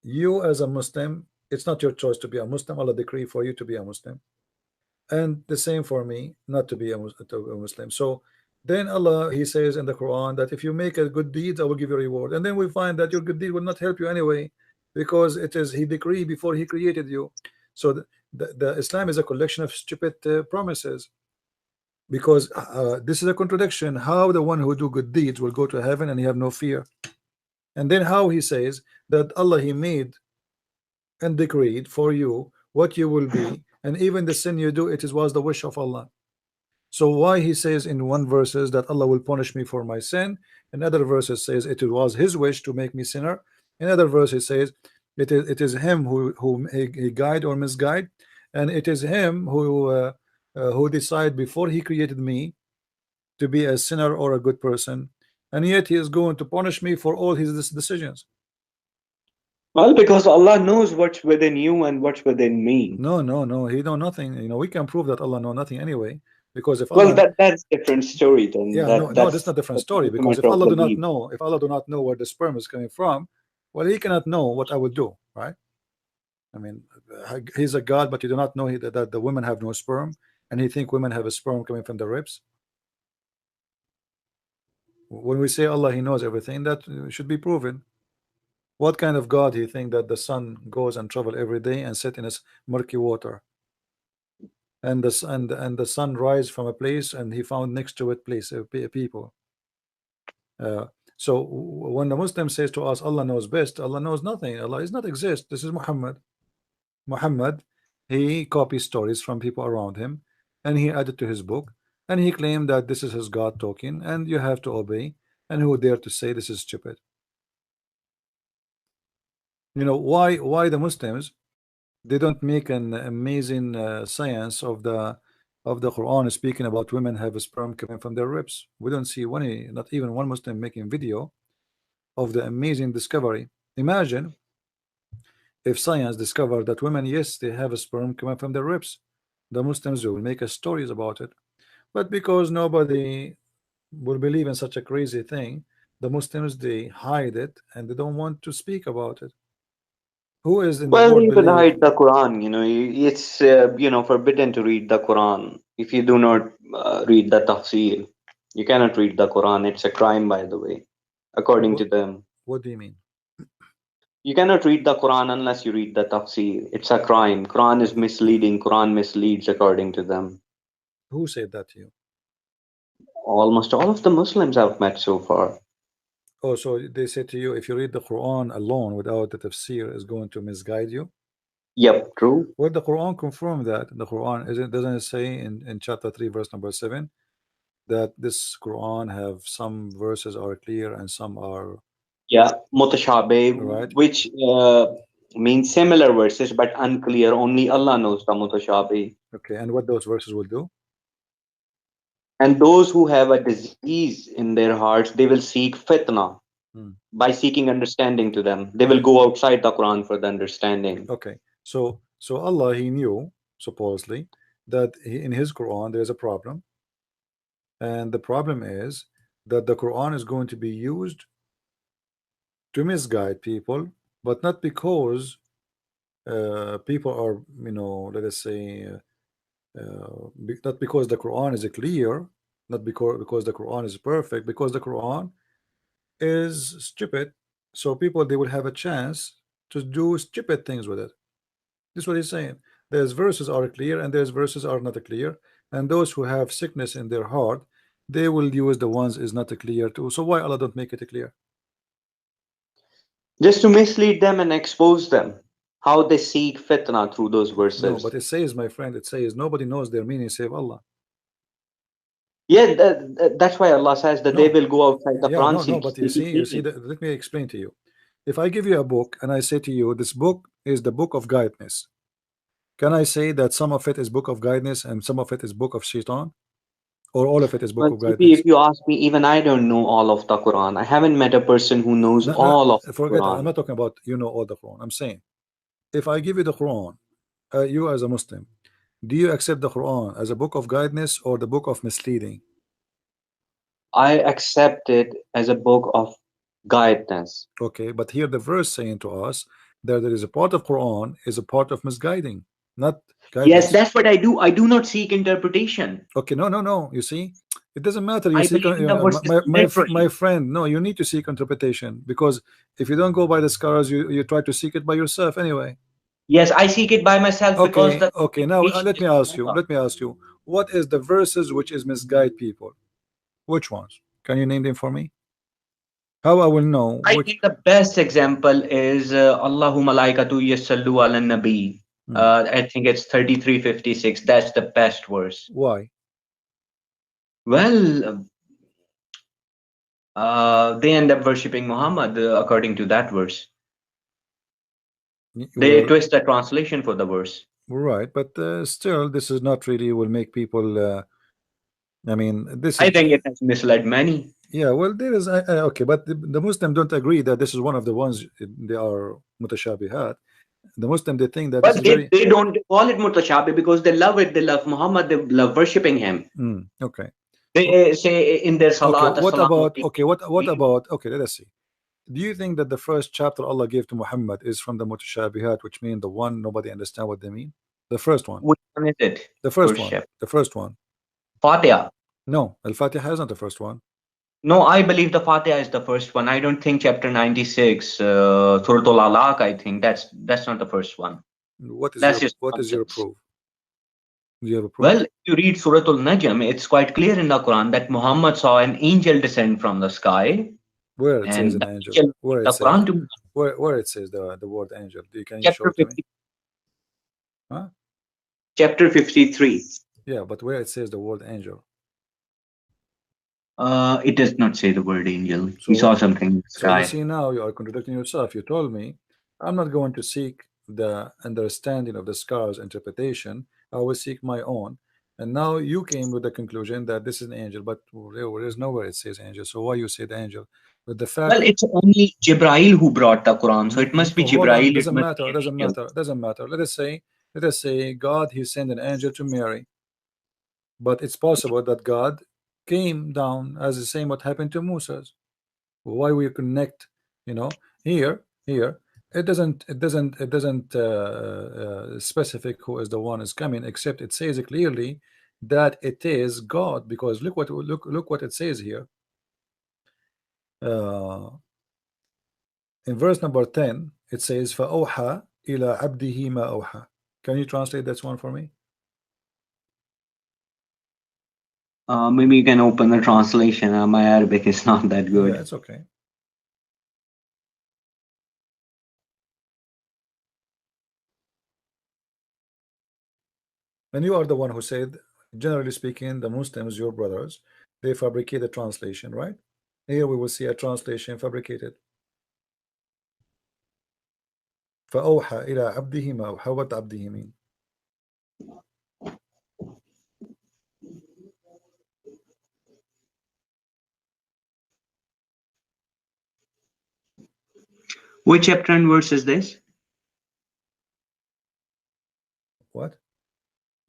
You, as a Muslim, it's not your choice to be a Muslim. Allah decree for you to be a Muslim, and the same for me not to be a Muslim. So then Allah, He says in the Quran that if you make a good deed, I will give you a reward. And then we find that your good deed will not help you anyway, because it is He decreed before He created you. So the Islam is a collection of stupid promises, because this is a contradiction. How the one who do good deeds will go to heaven and he have no fear, and then how He says that Allah, He made and decreed for you what you will be, and even the sin you do, it is was the wish of Allah. So why He says in one verses that Allah will punish me for my sin, in other verses says it was His wish to make me sinner, in other verses says it is Him who he guide or misguide, and it is Him who decide before He created me to be a sinner or a good person, and yet He is going to punish me for all His decisions. Well, because Allah knows what's within you and what's within me. No, no, no, He know nothing. We can prove that Allah know nothing anyway, because if Well, Allah, that's different story then. yeah, no, no, that's That's not different story. a Because matter of belief. if Allah do not know where the sperm is coming from, well, He cannot know what I would do, right? I mean, He's a God, but you do not know that the women have no sperm, and He think women have a sperm coming from the ribs. When we say Allah, He knows everything, that should be proven. What kind of God He think that the sun goes and travel every day and sit in its murky water, and the sun rise from a place and He found next to it place people. Uh, so when the Muslim says to us, Allah knows best, Allah knows nothing. Allah is not exist. This is Muhammad. Muhammad, he copies stories from people around him, and he added to his book, and he claimed that this is his God talking, and you have to obey. And who dare to say this is stupid? Why the Muslims, they don't make an amazing science of the Quran speaking about women have a sperm coming from their ribs. We don't see one, not even one Muslim making video of the amazing discovery. Imagine if science discovered that women, yes, they have a sperm coming from their ribs. The Muslims will make stories about it. But because nobody will believe in such a crazy thing, the Muslims, they hide it and they don't want to speak about it. Who is in the Well, world you could believe? hide the Quran. It's forbidden to read the Quran if you do not read the tafsir. You cannot read the Quran. It's a crime, by the way, according What, to them. what do you mean? You cannot read the Quran unless you read the tafsir. It's a crime. Quran is misleading. Quran misleads according to them. Who said that to you? Almost all of the Muslims I've met so far. Oh, so they say to you, if you read the Quran alone without the tafsir, is going to misguide you. Yep, true. Well, the Quran confirmed that. The Quran isn't doesn't it say in chapter 3, verse number 7, that this Quran have some verses are clear and some are Yeah, mutashabih, right. which means similar verses but unclear. Only Allah knows the mutashabih. Okay, and what those verses will do? And those who have a disease in their hearts, they will seek fitna Hmm. by seeking understanding to them. They will Right. go outside the Quran for the understanding. Okay. So Allah, He knew supposedly that in His Quran there is a problem, and the problem is that the Quran is going to be used to misguide people, but not because people are, let us say, not because the Quran is clear, not because the Quran is perfect, because the Quran is stupid. So people, they will have a chance to do stupid things with it. This is what he's saying. There's verses are clear and there's verses are not clear, and those who have sickness in their heart, they will use the ones is not clear too. So why Allah don't make it clear? Just to mislead them and expose them. How they seek fitna through those No, verses. but it says, my friend, it says nobody knows their meaning save Allah. Yeah, that's why Allah says that they No, will go outside the yeah, Quran no, but seeking you see meaning. that. Let me explain to you. If I give you a book and I say to you, this book is the book of guidance, can I say that some of it is book of guidance and some of it is book of shaitan? or all of it is book Well, of CP, guidance? if you ask me, even I don't know all of the Quran. I haven't met a person who knows No, no, all of the forget it. I'm Quran. not talking about you know all the Quran. I'm saying if I give you the Quran, you as a Muslim, do you accept the Quran as a book of guidance or the book of misleading? I accept it as a book of guidance. Okay, but here the verse saying to us that there is a part of Quran is a part of misguiding, not Yes, guidance. that's what I do. I do not seek interpretation. Okay, no, no, no. You see, it doesn't matter. You I seek believe in the verses my literally. friend. No, you need to seek interpretation because if you don't go by the scholars, you try to seek it by yourself anyway. Yes, I seek it by myself because Okay, the okay. Now interpretation let is me from ask you. Allah. Let me ask you. What is the verses which is misguide people? Which ones? Can you name them for me? How I will know I which? think the best example is Allahu malaikatu yasallu ala nabi. Hmm, I think it's 33:56. That's the best verse. why? Well, they end up worshipping Muhammad according to that verse. They Well, twist the translation for the verse. right, but still, this is not really will make people. I mean, this I is think it has misled many. yeah. Well, there is okay, but the Muslim don't agree that this is one of the ones they are mutashabihat. The Muslim they think that this But is they, very they don't call it mutashabi because they love it. They love Muhammad. They love worshipping him. okay. They say in their Okay, salat, what assalamu about alaikum. what about okay, let us see. Do you think that the first chapter Allah gave to Muhammad is from the mutashabihat, which mean the one nobody understand what they mean? The first one. Which one is it? The first First one. chapter. The first one. Fatiha. No, Al-Fatiha is not the first one. No, I believe the Fatiha is the first one. I don't think chapter 96, Surah Al-Alaq, I think that's not the first one. That's just What is your nonsense. proof? Do you have a proof? Well, if you read Surah Al-Najm, it's quite clear in the Quran that Muhammad saw an angel descend from the sky, Where it says and an the angel? angel Where read it the says Quran to me. where it says the word angel? Can you show Chapter it to me? 50, Huh? chapter 53. Yeah, but where it says the word angel. It does not say the word angel. He So saw what? something in the So you sky. see now you are contradicting yourself. You told me I'm not going to seek the understanding of the scholars' interpretation. I will seek my own. And now you came with the conclusion that this is an angel, but there is nowhere it says angel. So why you say the angel? But the Well, fact, it's only Jibrail who brought the Quran, so it must be hold on, Jibrail. It doesn't must matter, be an doesn't angel. matter, doesn't matter. Let us say God he sent an angel to Mary, but it's possible that God came down as the same what happened to Moses. Why we connect, here it doesn't specific who is the one is coming, except it says clearly that it is God, because look what it says here, uh, in verse number 10 it says فَأَوْحَى إِلَى عَبْدِهِ مَا أَوْحَى. Can you translate that one for me? Maybe you can open the translation. My Arabic is not that Yeah, good. it's okay. And you are the one who said, generally speaking, the Muslims, your brothers, they fabricate a translation, right? Here we will see a translation fabricated. فأوحى إلى عبده ما أوحى. What عبده mean? Which chapter and verse is this? What?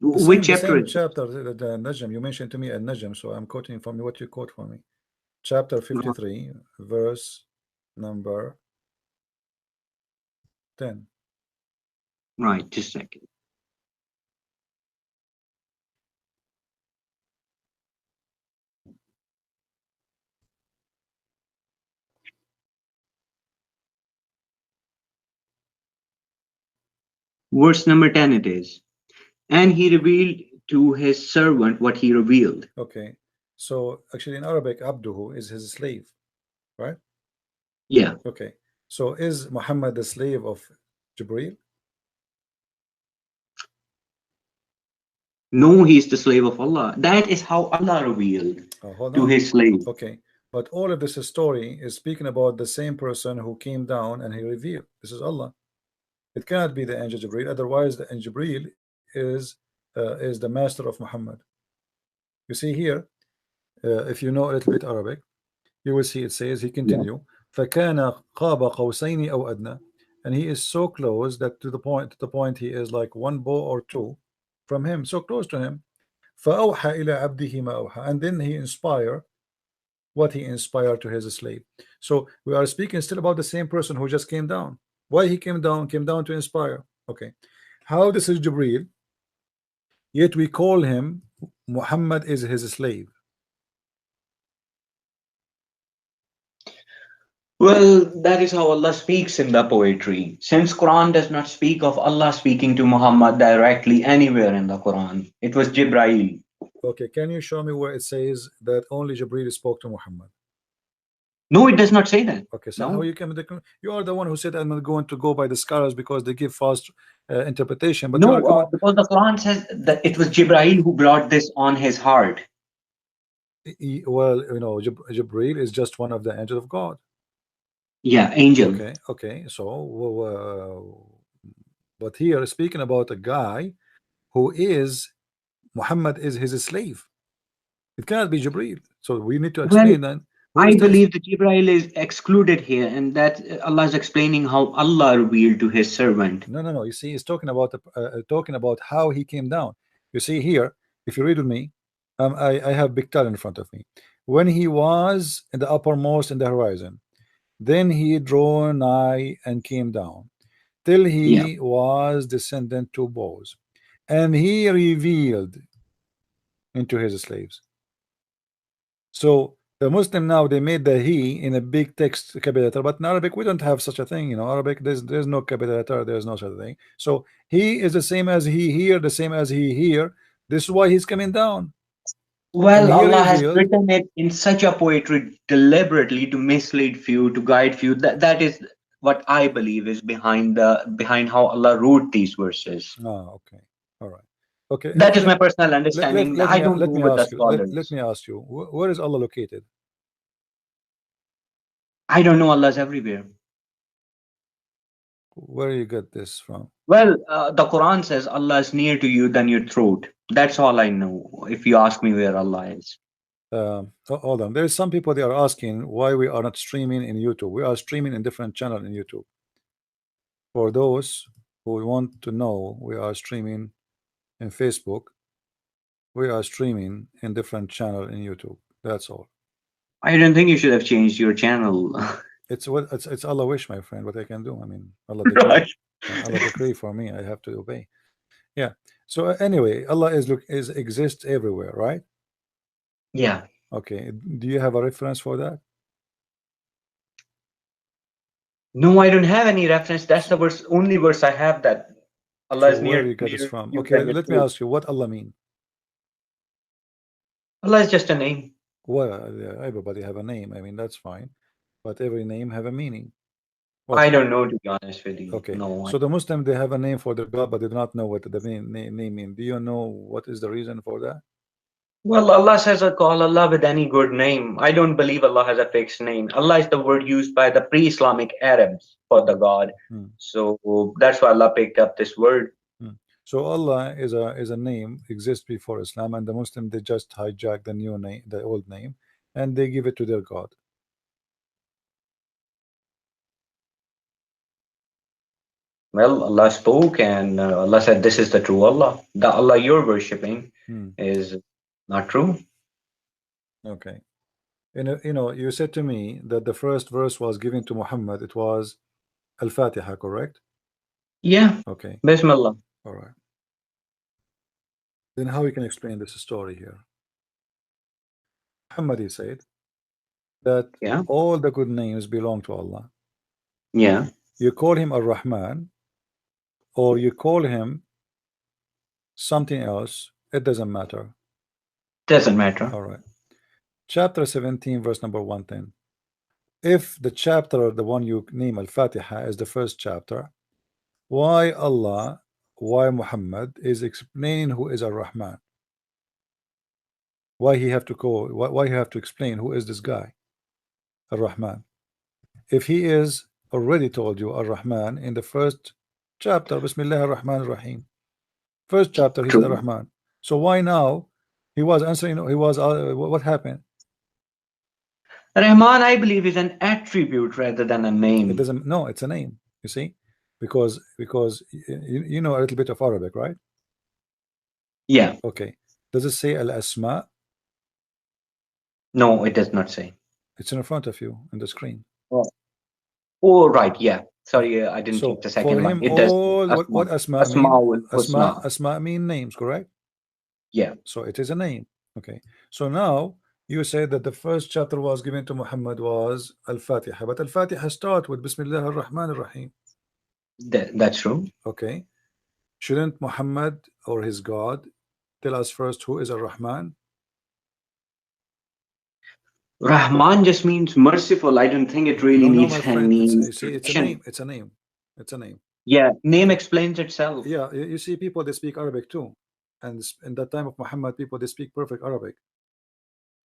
Which The chapter same is this? chapter, the Najm. You mentioned to me a Najm, so I'm quoting from what you quote for me. Chapter 53, verse number 10. Right, just a second. Verse number 10 it is. And he revealed to his servant what he revealed. Okay. So actually in Arabic, Abduhu is his slave, right? Yeah. Okay. So is Muhammad the slave of Jibril? No, he is the slave of Allah. That is how Allah revealed Hold to on. his slave. Okay. But all of this story is speaking about the same person who came down and he revealed. This is Allah. It cannot be the angel Jibril. Otherwise, the angel Jibril is the master of Muhammad. You see here, If you know a little bit Arabic, you will see it says he Yeah. continue فكان قاب قوسين أو أدنى, and he is so close that to the point he is like one bow or two from him, so close to him. فأوحى إلى عبده ما أوحى, and then he inspire what he inspired to his slave. So we are speaking still about the same person who just came down. Why he came down? Came down to inspire. Okay, how this is Jibril, yet we call him Muhammad is his slave. Well, that is how Allah speaks in the poetry. Since Quran does not speak of Allah speaking to Muhammad directly anywhere in the Quran, it was Jibreel. Okay, can you show me where it says that only Jibril spoke to Muhammad? No, it does not say that. Okay, so how No. you can you are the one who said I'm not going to go by the scholars because they give false interpretation, but you are No, going. because the Quran says that it was Jibreel who brought this on his heart. Well, you know, Jibril is just one of the angels of God. Yeah, angel. Okay, so but here speaking about a guy who is Muhammad is his slave. It cannot be Jibril. So we need to Well, explain then who I is this? believe that Jibreel is excluded here, and that Allah is explaining how Allah revealed to his servant. No. You see, he's talking about how he came down. You see here, if you read with me, I have big tile in front of me. When he was in the uppermost in the horizon, then he drew nigh and came down, till Yeah. he was descendant to bows, and he revealed into his slaves. So the Muslim now they made the he in a big text capital letter, but in Arabic we don't have such a thing. You know, Arabic there's no capital letter, there's no such a thing. So he is the same as he here, the same as he here. This is why he's coming down, and Well, he Allah has revealed. written it in such a poetry deliberately to mislead few, to guide few. That is what I believe is behind how Allah wrote these verses. Ah, okay, all right, okay. That is my personal understanding. I don't Let go me with the ask you. Let scholars. me ask you. Where is Allah located? I don't know, Allah is everywhere. Where you get this from? Well, the Quran says Allah is near to you than your throat. That's all I know. If you ask me where Allah is. Hold on. There's some people they are asking why we are not streaming in YouTube. We are streaming in different channel in YouTube. For those who want to know, we are streaming in Facebook. We are streaming in different channel in YouTube. That's all. I don't think you should have changed your channel. It's what it's Allah wish, my friend. What I can do. I mean, Allah decree. Right. Allah decree for me. I have to obey. Yeah. So anyway, Allah is exists everywhere, right? Yeah. Okay. Do you have a reference for that? No, I don't have any reference. That's the only verse I have, that Allah So is where near you get this to from? you Okay, than your let me throat. ask you what Allah mean. Allah is just a name. Well, yeah, everybody have a name. I mean, that's fine, but every name have a meaning. I What? don't know, to be honest with you. Okay. No. So the Muslim they have a name for their God, but they do not know what the name mean. Do you know what is the reason for that? Well, Allah says, I call Allah with any good name. I don't believe Allah has a fixed name. Allah is the word used by the pre-Islamic Arabs for the God. Hmm. So that's why Allah picked up this word. So Allah is a name exists before Islam, and the Muslim they just hijack the new name, the old name, and they give it to their God. Well, Allah spoke, and Allah said, this is the true Allah. The Allah you're worshipping is not true. Okay. You know, you said to me that the first verse was given to Muhammad. It was Al-Fatiha, correct? Yeah. Okay. Bismillah. All right. Then how you can explain this story here? Muhammad he said that Yeah. all the good names belong to Allah. Yeah. You call him Ar-Rahman, or you call him something else, it doesn't matter. Doesn't matter. All right. Chapter 17, verse number 110. If the chapter, the one you name Al-Fatiha, is the first chapter, why Allah, why Muhammad is explaining who is Ar-Rahman? Why he have to call? Why he have to explain who is this guy, Ar-Rahman? If he is already told you Ar-Rahman in the first chapter, Bismillah ar-Rahman ar-Rahim. First chapter, he's True. Ar-Rahman. So why now he was answering? He was what happened? Rahman, I believe, is an attribute rather than a It name. doesn't. No, it's a name. You see, because you know a little bit of Arabic, right? Yeah. Okay. Does it say al asma? No, it does not say. It's in front of you on the screen. Oh, oh, right. Yeah. Yeah. Sorry, I didn't check So the for second one. him, It does. all Asma. what asma mean? Asma'ul Asma Husna. asma mean names, correct? Yeah. So it is a name. Okay. So now you say that the first chapter was given to Muhammad was Al-Fatiha, but Al-Fatiha start with Bismillah ar-Rahman ar-Rahim. That's true. Okay. Shouldn't Muhammad or his God tell us first who is ar-Rahman? Rahman just means merciful. I don't think it really No, needs my friend. It's any you see, it's a introduction. name. It's a name. It's a name. Yeah, name explains itself. Yeah, you see, people they speak Arabic too, and in that time of Muhammad, people they speak perfect Arabic.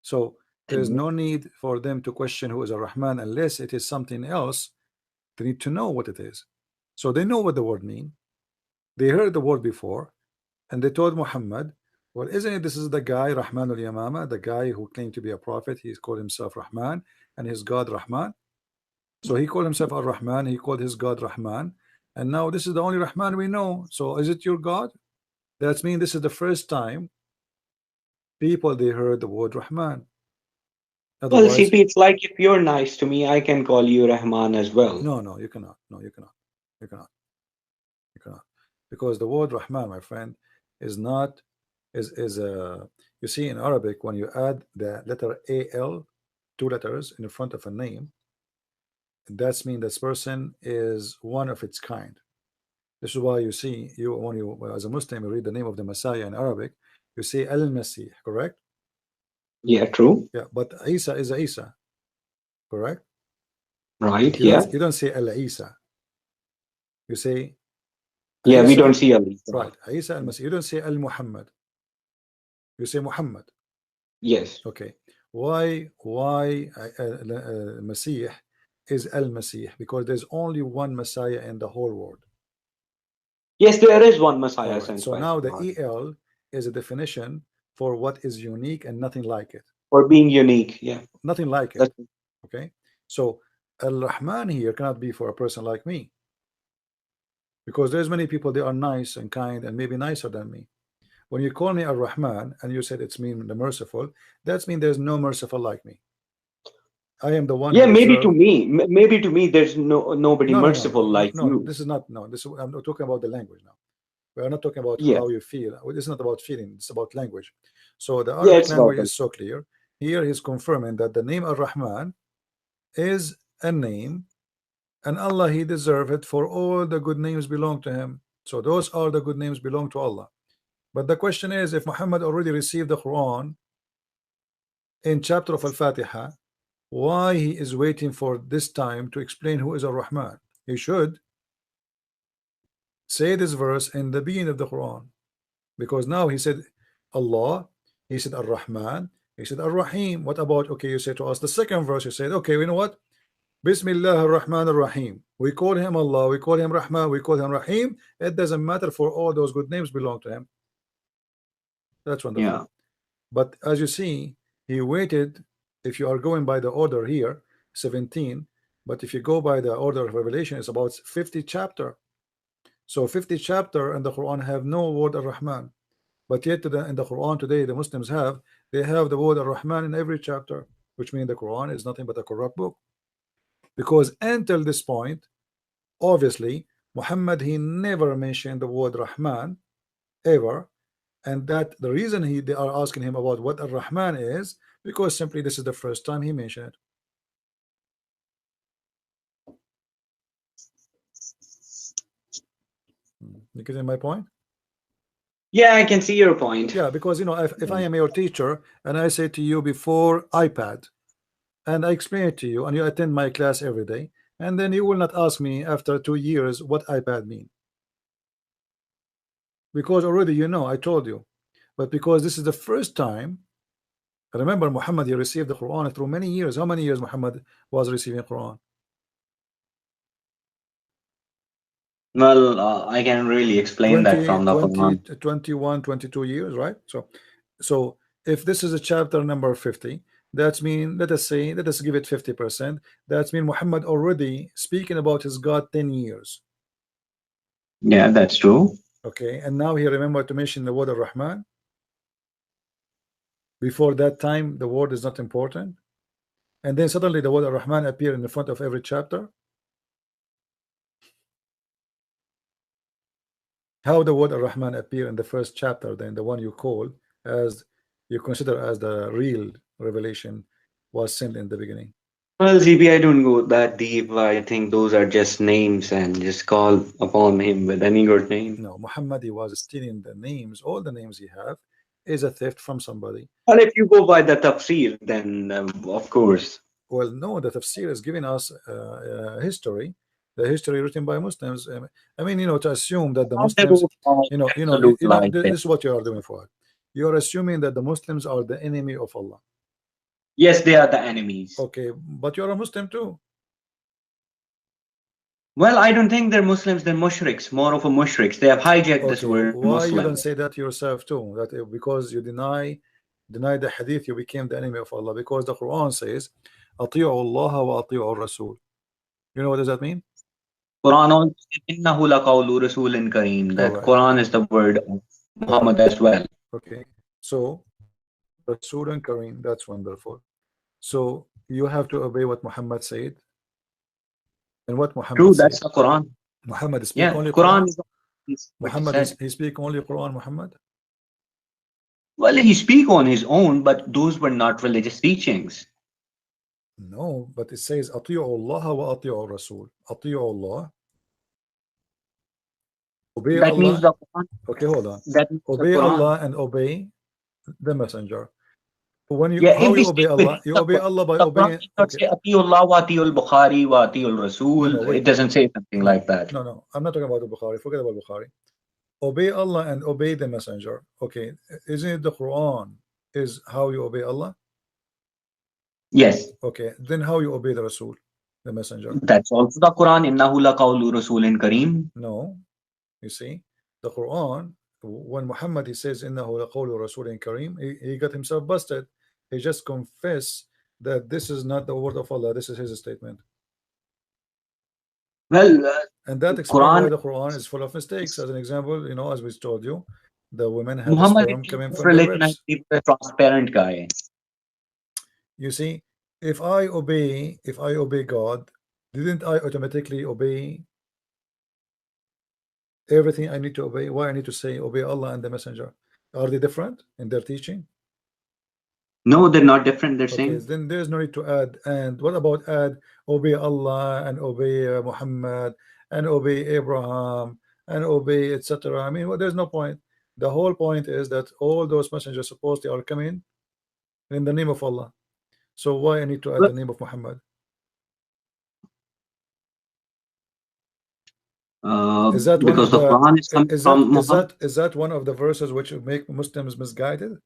So there is no need for them to question who is a Rahman unless it is something else. They need to know what it is. So they know what the word mean. They heard the word before, and they told Muhammad, well, isn't it this is the guy Rahman al-Yamama, the guy who claimed to be a prophet? He's called himself Rahman and his God Rahman. So he called himself Ar-Rahman, he called his God Rahman, and now this is the only Rahman we know. So is it your God? That means this is the first time people they heard the word Rahman. Well, Otherwise, CP, it's like if you're nice to me, I can call you Rahman as well. no, you cannot. No, you cannot. You cannot. You cannot. Because the word Rahman, my friend, is not is you see in Arabic when you add the letter al, two letters in front of a name, that's mean this person is one of its kind. This is why you see you when you as a Muslim you read the name of the Messiah in Arabic, you say Al-Masih, correct? Yeah, true. Yeah, but Isa is Isa, correct? Right. Yeah. You don't say Al Isa, you say Yeah, we don't Isa, see Ali. right? Isa Al-Masih. You don't say Al Muhammad, you say Muhammad. Yes. Okay, why Masih is Al-Masih? Because there's only one Messiah in the whole world. Yes, there is one All Messiah right, sent so by now the God. EL is a definition for what is unique and nothing like it. For being unique. Yeah. Nothing like it. That's, Okay, so Al-Rahman here cannot be for a person like me, because there's many people they are nice and kind and maybe nicer than me. When you call me Ar-Rahman and you said it's mean the merciful, that's mean there's no merciful like me. I am the one yeah, who maybe to deserve. me, maybe to me, there's nobody merciful like No. you. This is not no. This I'm not talking about the language now. We are not talking about Yeah. how you feel. It's not about feeling. It's about language. So the Yeah, Arabic it's about language that. is so clear. Here he's confirming that the name Ar-Rahman is a name, and Allah He deserve it, for all the good names belong to Him. So those are the good names belong to Allah. But the question is, if Muhammad already received the Quran in chapter of Al-Fatiha, why he is waiting for this time to explain who is Ar-Rahman? He should say this verse in the beginning of the Quran, because now he said Allah, he said Ar-Rahman, he said Ar-Rahim. What about, okay, you say to us the second verse, you said, okay, you know what, Bismillah ar-Rahman ar-Rahim, we call him Allah, we call him Rahman, we call him Rahim. It doesn't matter, for all those good names belong to him. That's wonderful. Yeah. But as you see, he waited. If you are going by the order here, 17, but if you go by the order of revelation, it's about 50 chapter. So 50 chapter in the Quran have no word Ar-Rahman, but yet in the Quran today the Muslims have, they have the word Ar-Rahman in every chapter, which means the Quran is nothing but a corrupt book. Because until this point, obviously Muhammad he never mentioned the word Rahman ever, and that the reason they are asking him about what Ar-Rahman is, because simply this is the first time he mentioned it. You getting my point? Yeah, I can see your point. Yeah, because you know, if I am your teacher and I say to you before iPad, and I explain it to you, and you attend my class every day, and then you will not ask me after 2 years what iPad mean, because already you know, I told you. But because this is the first time, remember Muhammad he received the Quran through many years. How many years Muhammad was receiving Quran? Well, I can really explain that 20, from the 20, Quran. 21, 22 years, right? So if this is a chapter number 50, That's mean, let us say, let us give it 50%. That's mean Muhammad already speaking about his God 10 years. Yeah, that's true. Okay, and now he remembered to mention the word Ar-Rahman. Before that time, the word is not important. And then suddenly the word Ar-Rahman appear in the front of every chapter. How the word Ar-Rahman appear in the first chapter, then the one you call as, you consider as the real revelation was sent in the beginning? Well, ZB, I don't go that deep. I think those are just names and just call upon him with any good name. No, Muhammad, he was stealing the names. All the names he have is a theft from somebody. Well, if you go by the tafsir, then of course. Well, no, the tafsir is giving us history, the history written by Muslims. I mean, to assume that the They Muslims, wrote all absolute lies there. this is what you are doing for it. You are assuming that the Muslims are the enemy of Allah. Yes, they are the enemies. Okay, but you are a Muslim too. Well, I don't think they're Muslims, they're mushriks, more of a mushriks. They have hijacked this Okay, word why you Muslim. don't say that yourself too? That because you deny the hadith, you became the enemy of Allah. Because the Quran says, "Ati'u Allah wa ati'u Rasul." You know what does that mean? Quran also says, "Innahu laqawlu rasulin kareem." All That right. Quran is the word of All Muhammad right. as well. Okay. So Rasul and Kareem, that's wonderful. So you have to obey what Muhammad said. And what True, Muhammad that's said. the Quran. Muhammad speak Yeah, only Quran Quran. is what he Muhammad said. he speak only Quran. Muhammad. Well, he speak on his own, but those were not religious teachings. No, but it says Ati'u Allah wa ati'u Rasul. Ati'u Allah. Obey That means Allah. the Quran. Okay, hold on. That means the Obey Quran. Allah and obey the messenger. When you Yeah, how if we you obey stick within Allah? You the obey Quran, Allah by the Quran obeying. does not Okay. say Atiullah wa Atiul Bukhari wa Atiul No, Rasul. It wait. doesn't say something No, like that. no. I'm not talking about the Bukhari. Forget about Bukhari. Obey Allah and obey the messenger. Okay, isn't it the Quran is how you obey Allah? Yes, Okay, then how you obey the Rasul, the messenger? that's also the Quran. Innahu laqawlu rasulin kareem. No, you see, the Quran, when Muhammad he says innahu laqawlu rasulin kareem, he got himself busted. He just confessed that this is not the word of Allah, this is his statement. Well, And that explains why Quran. the Quran is full of mistakes. As an example, as we told you, the women had a Muhammad sperm is coming a from their religion. ribs. He's a transparent guy. You see, if I obey God, didn't I automatically obey everything I need to obey? Why I need to say obey Allah and the messenger? Are they different in their teaching? No, they're not different. They're Okay, same. then there's no need to add. And what about add obey Allah and obey Muhammad and obey Abraham and obey etc.? I mean, well, there's no point. The whole point is that all those messengers supposedly are coming in the name of Allah. So why I need to add the name of Muhammad? Is that one Because of the the Quran is coming from Muhammad. is that one of the verses which make Muslims misguided?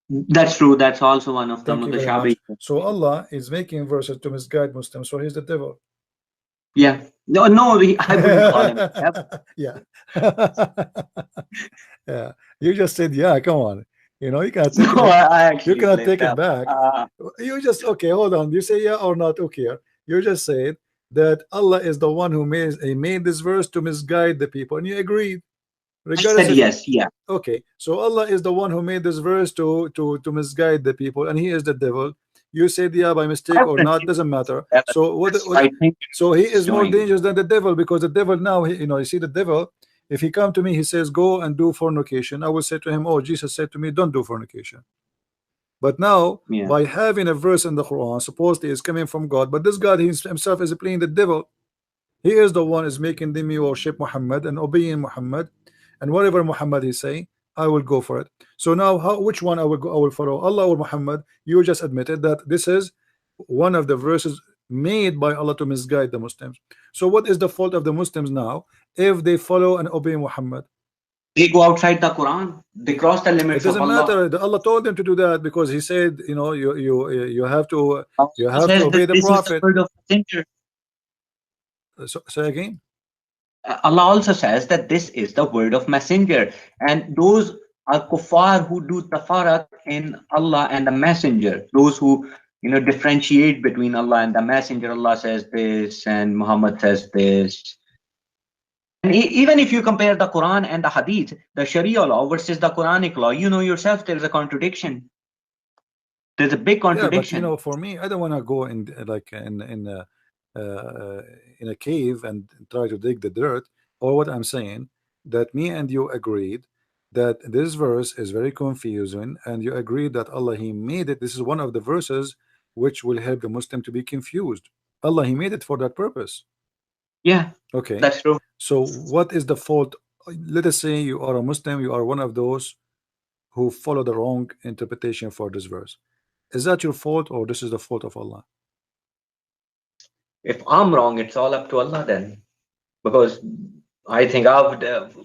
That's true. That's also one of the Thank you very much. mutashabih. So Allah is making verses to misguide Muslims, so he's the devil. Yeah. No, no, I wouldn't call him. Yeah. Yeah. You just said, yeah, come on. You cannot take No, it, I you actually cannot slipped take it up. back. You just okay, hold on. You say yeah or not, okay. You just said that Allah is the one who made this verse to misguide the people, and you agreed. I Regardless said if yes. Yeah. okay, so Allah is the one who made this verse to misguide the people, and he is the devil. You said yeah by I mistake or wouldn't not, think doesn't matter. that So that's what I think so he he's is more doing. dangerous than the devil, because the devil now, you see the devil, if he come to me, he says go and do fornication, I will say to him, oh, Jesus said to me, don't do fornication. But now Yeah. by having a verse in the Quran supposedly is coming from God, but this God himself is playing the devil. He is the one is making them worship Muhammad and obeying Muhammad, and whatever Muhammad is saying, I will go for it. So now, which one I will go? I will follow Allah or Muhammad? You just admitted that this is one of the verses made by Allah to misguide the Muslims. So what is the fault of the Muslims now if they follow and obey Muhammad? They go outside the Quran. They cross the It limits of doesn't Allah. matter. Allah told them to do that because He said, you have to Allah says obey that the this is the Prophet. word of messenger. So, say again. Allah also says that this is the word of messenger, and those are kuffar who do tafarak in Allah and the Messenger. Those who differentiate between Allah and the Messenger. Allah says this and Muhammad says this. And even if you compare the Quran and the Hadith, the Sharia law versus the Quranic law, you know yourself there is a contradiction. There's a big Yeah, but you contradiction. know, for me, I don't want to go in like in a cave and try to dig the dirt. Or what I'm saying, that me and you agreed that this verse is very confusing, and you agreed that Allah He made it. This is one of the verses which will help the Muslim to be confused. Allah He made it for that purpose. Yeah, Okay, that's true. so what is the fault? Let us say you are a Muslim, you are one of those who follow the wrong interpretation for this verse. Is that your fault, or this is the fault of Allah? If I'm wrong, it's all up to Allah then. Because I think I've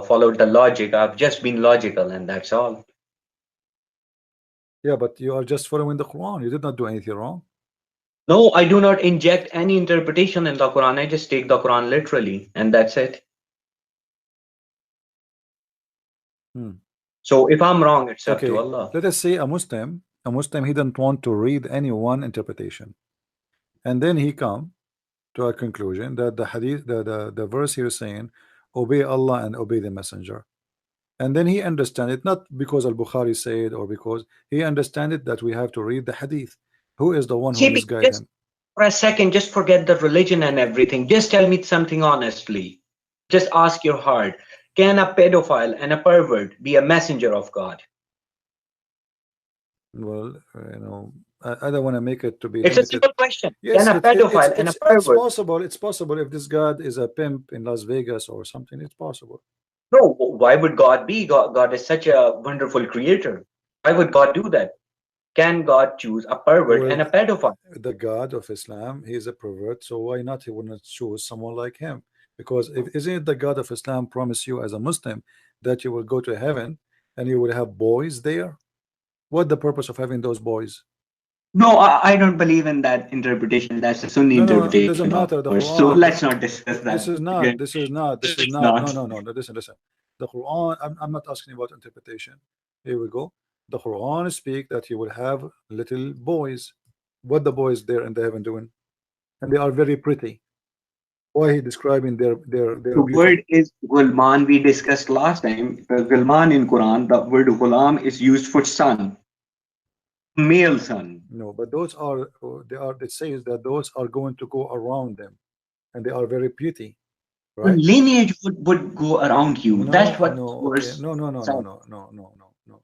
followed the logic. I've just been logical, and that's all. Yeah, but you are just following the Quran. You did not do anything wrong. No, I do not inject any interpretation in the Quran. I just take the Quran literally, and that's it. Hmm. So if I'm wrong, it's up to Okay, Allah. let us say a Muslim, he didn't want to read any one interpretation, and then he come to a conclusion that the hadith, the verse here is saying, obey Allah and obey the messenger. And then he understand it not because Al-Bukhari said, or because he understand it that we have to read the hadith. Who is the one who CP, misguide just him? for a second, just forget the religion and everything. Just tell me something honestly. Just ask your heart. Can a pedophile and a pervert be a messenger of God? Well, you know, I don't want to make it to be It's a limited. simple question. Can Yes, a pedophile and a it's pervert? possible. It's possible if this God is a pimp in Las Vegas or something. It's possible. No, why would God be? God is such a wonderful creator. Why would God do that? Can God choose a pervert Well, and a pedophile? the God of Islam, he is a pervert, so why not he would not choose someone like him? Because if isn't it the God of Islam promise you as a Muslim that you will go to heaven and you will have boys there? What the purpose of having those boys? No, I don't believe in that interpretation. That's a Sunni No, no, it doesn't interpretation of matter. The course. So Quran, let's not discuss this that. is not, Okay? this is not, this is It's not. No, not. no, no, no. Listen, listen. The Quran. I'm not asking about interpretation. Here we go. The Quran speak that you will have little boys. What the boys there in the heaven doing? And they are very pretty. Why he describing their The beauty? word is gulman. We discussed last time. The gulman in Quran, the word gulam is used for son, male son. No, but those are they are. It says that those are going to go around them, and they are very pretty, The right? lineage would go around you. That's No, what no, okay, verse no, no, no, no, said. no, no, no, no, no.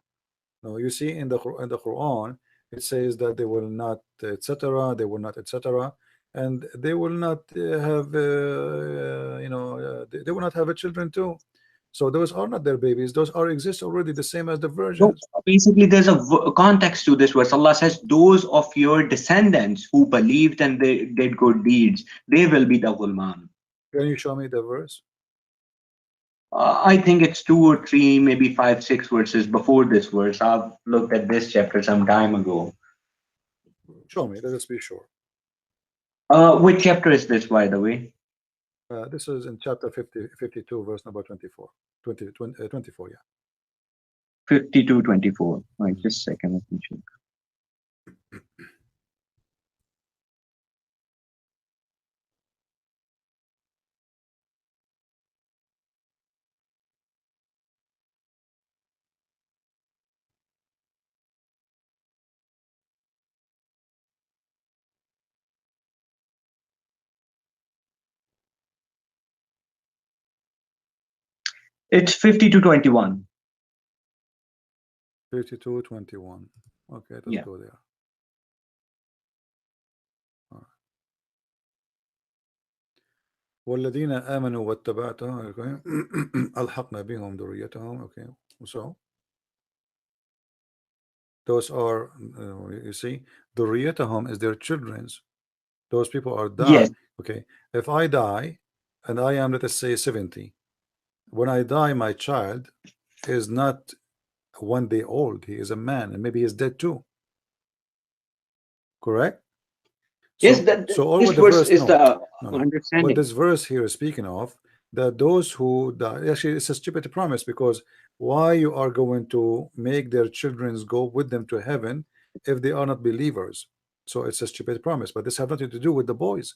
No, you see in the Quran, it says that they will not, etc. They will not, etc. And they will not have, they will not have a children too. So those are not their babies. Those are exist already, the same as the No, virgins. basically, there's a context to this verse. Allah says, "Those of your descendants who believed and they did good deeds, they will be the gulman." Can you show me the verse? I think it's two or three, maybe five, six verses before this verse. I've looked at this chapter some time ago. Show me. Let us be sure. Which chapter is this, by the way? This is in chapter 52, verse number 24. 24, yeah. 52:24. Right, just a second. Let me check. It's 50 to 21. 52:21. Okay, let's Yeah. go there. All right. والذين آمنوا واتبعتهم okay. ألحقنا بهم ذريتهم. Okay, so those are you see, ذريتهم is their children's. Those people are die. Yes. Okay, if I die and I am, let us say, 70, when I die, my child is not 1 day old. He is a man, and maybe he's dead too. Correct? Yes, So all this what the verse verse, is no, the no, no. What understanding. this verse here is speaking of, that those who die, actually it's a stupid promise, because why you are going to make their children go with them to heaven if they are not believers? So it's a stupid promise, but this have nothing to do with the boys.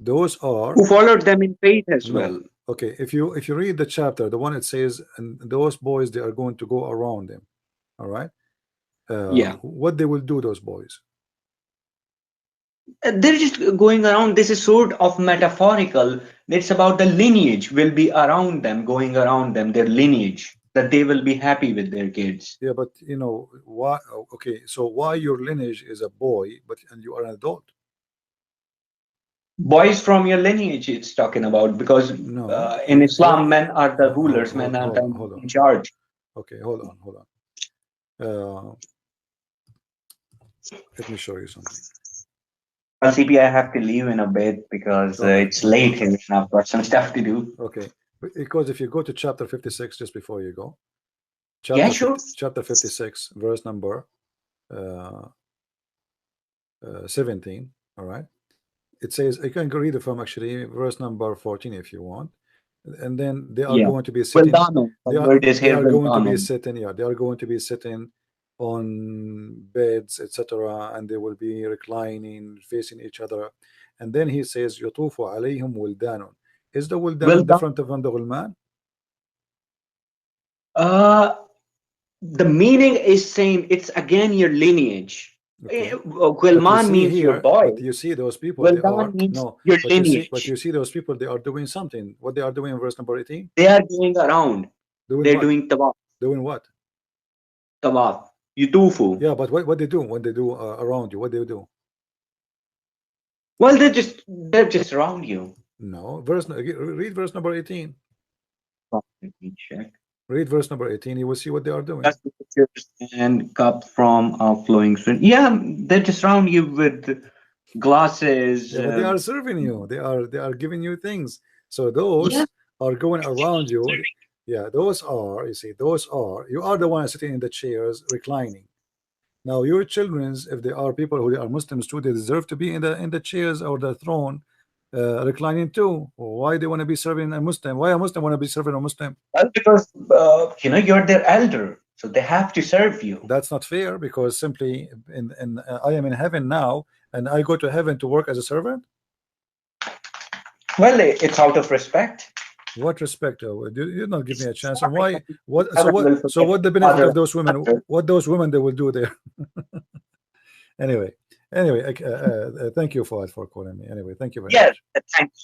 Those are Who followed them in faith as no. well. Okay, if you read the chapter, the one it says, and those boys they are going to go around them. All right. Yeah. What they will do, those boys? They're just going around. This is sort of metaphorical. It's about the lineage will be around them, going around them, their lineage, that they will be happy with their kids. Yeah, but you know why? Okay, so why your lineage is a boy, but and you are an adult? Boys from your lineage, it's talking about, because No, in Islam, men are the hold, rulers, men hold, are hold on, the hold on. in charge. Okay, hold on, hold on. Let me show you something. Well, CP, I have to leave in a bit because All right, it's no late problem. here and I've got some stuff to do. Okay, because if you go to chapter 56, just before you go, Yeah, sure. chapter 56, verse number uh, 17. All right, it says I can read it from actually verse number 14 if you want, and then they are Yeah. going to be Well sitting. done. The word is They here, are well going to be done. sitting. Yeah, they are going to be sitting on beds, etc., and they will be reclining, facing each other. And then he says, "يطوف عليهم ولدان." Is the Well ولدان done. different from the غلمان? Uh, the meaning is same. It's again your lineage. Okay, but you Gulman see means your here, boy. but you see those people. They Guldan are means no, your but lineage. you see those people. They are doing something. What they are doing in verse number 18? They are going around. Doing They're what? doing tawaf. Doing what? Tawaf. Yutufu. Yeah, but what they do when they do around you? What they do? Well, they're just around you. No, read verse number 18. Let me check. Read verse number 18. You will see what they are doing. That's the pictures and cup from a flowing stream. Yeah, they're just around you with glasses. Yeah, but they are serving you. They are giving you things. So Yeah. those are going around you. Yeah, those are, you see, those are, you are the one sitting in the chairs reclining. Now your children's, if they are people who are Muslims too, they deserve to be in the chairs or the throne, reclining too. Why they want to be serving a Muslim? Why a Muslim want to be serving a Muslim? Well, because you're their elder, so they have to serve you. That's not fair because simply in I am in heaven now and I go to heaven to work as a servant. Well, it's out of respect. What respect? You not give me a chance. And Sorry, why? What? heaven will So forget what the benefit father of and those women? mother. What those women they will do there? Anyway, thank you for calling me. Anyway, thank you very Yeah, much.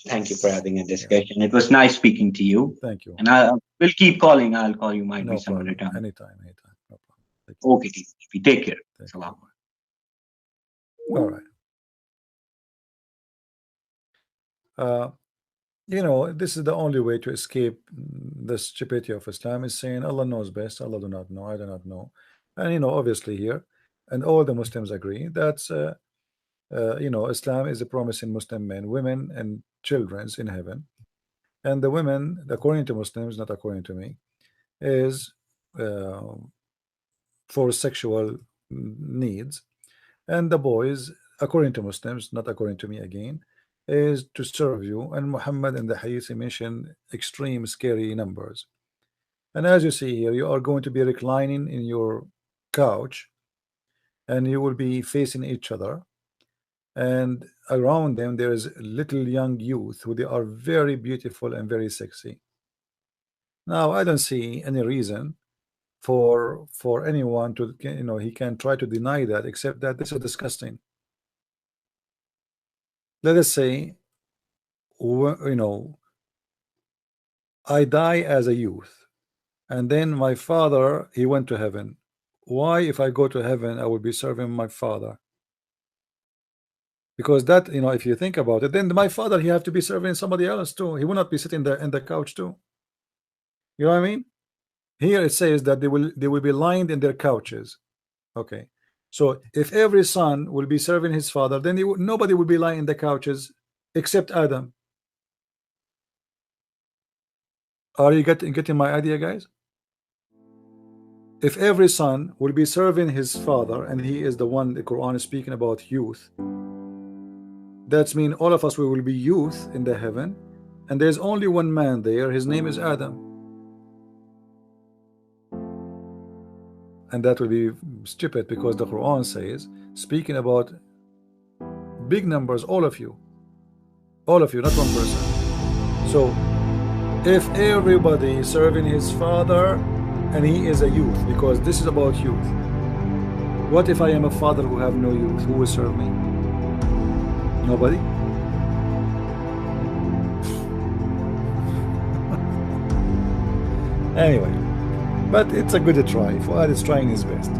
thank you for having a Yeah, discussion. It was nice speaking to you, thank you. and I will keep calling. I'll call you, might be No some other problem. time. Anytime, anytime. No problem. Okay, TP, take care. Thank you. Salam. All right. You know, this is the only way to escape the stupidity of Islam is saying Allah knows best. Allah do not know. I do not know. And you know, obviously here, and all the Muslims agree that's you know, Islam is a promising Muslim men, women, and children's in heaven. And the women, according to Muslims, not according to me, is uh, for sexual needs, and the boys, according to Muslims, not according to me again, is to serve you. And Muhammad and the Hadith mention extreme scary numbers. And as you see here, you are going to be reclining in your couch, and you will be facing each other, and around them there is little young youth who they are very beautiful and very sexy. Now I don't see any reason for anyone to, you know, he can try to deny that, except that this is disgusting. Let us say, you know, I die as a youth, and then my father, he went to heaven. Why, if I go to heaven, I will be serving my father? Because that, you know, if you think about it, then my father, he have to be serving somebody else too. He will not be sitting there in the couch too. You know what I mean? Here it says that they will be lined in their couches. Okay, so if every son will be serving his father, then nobody will be lying in the couches except Adam. Are you getting my idea, guys? If every son will be serving his father, and he is the one the Quran is speaking about youth, that's mean all of us we will be youth in the heaven, and there's only one man there. His name is Adam. And that will be stupid because the Quran says, speaking about big numbers, all of you, not one person. So if everybody is serving his father and he is a youth, because this is about youth, what if I am a father who have no youth? Who will serve me? Nobody. Anyway, but it's a good try. Fuad is trying his best.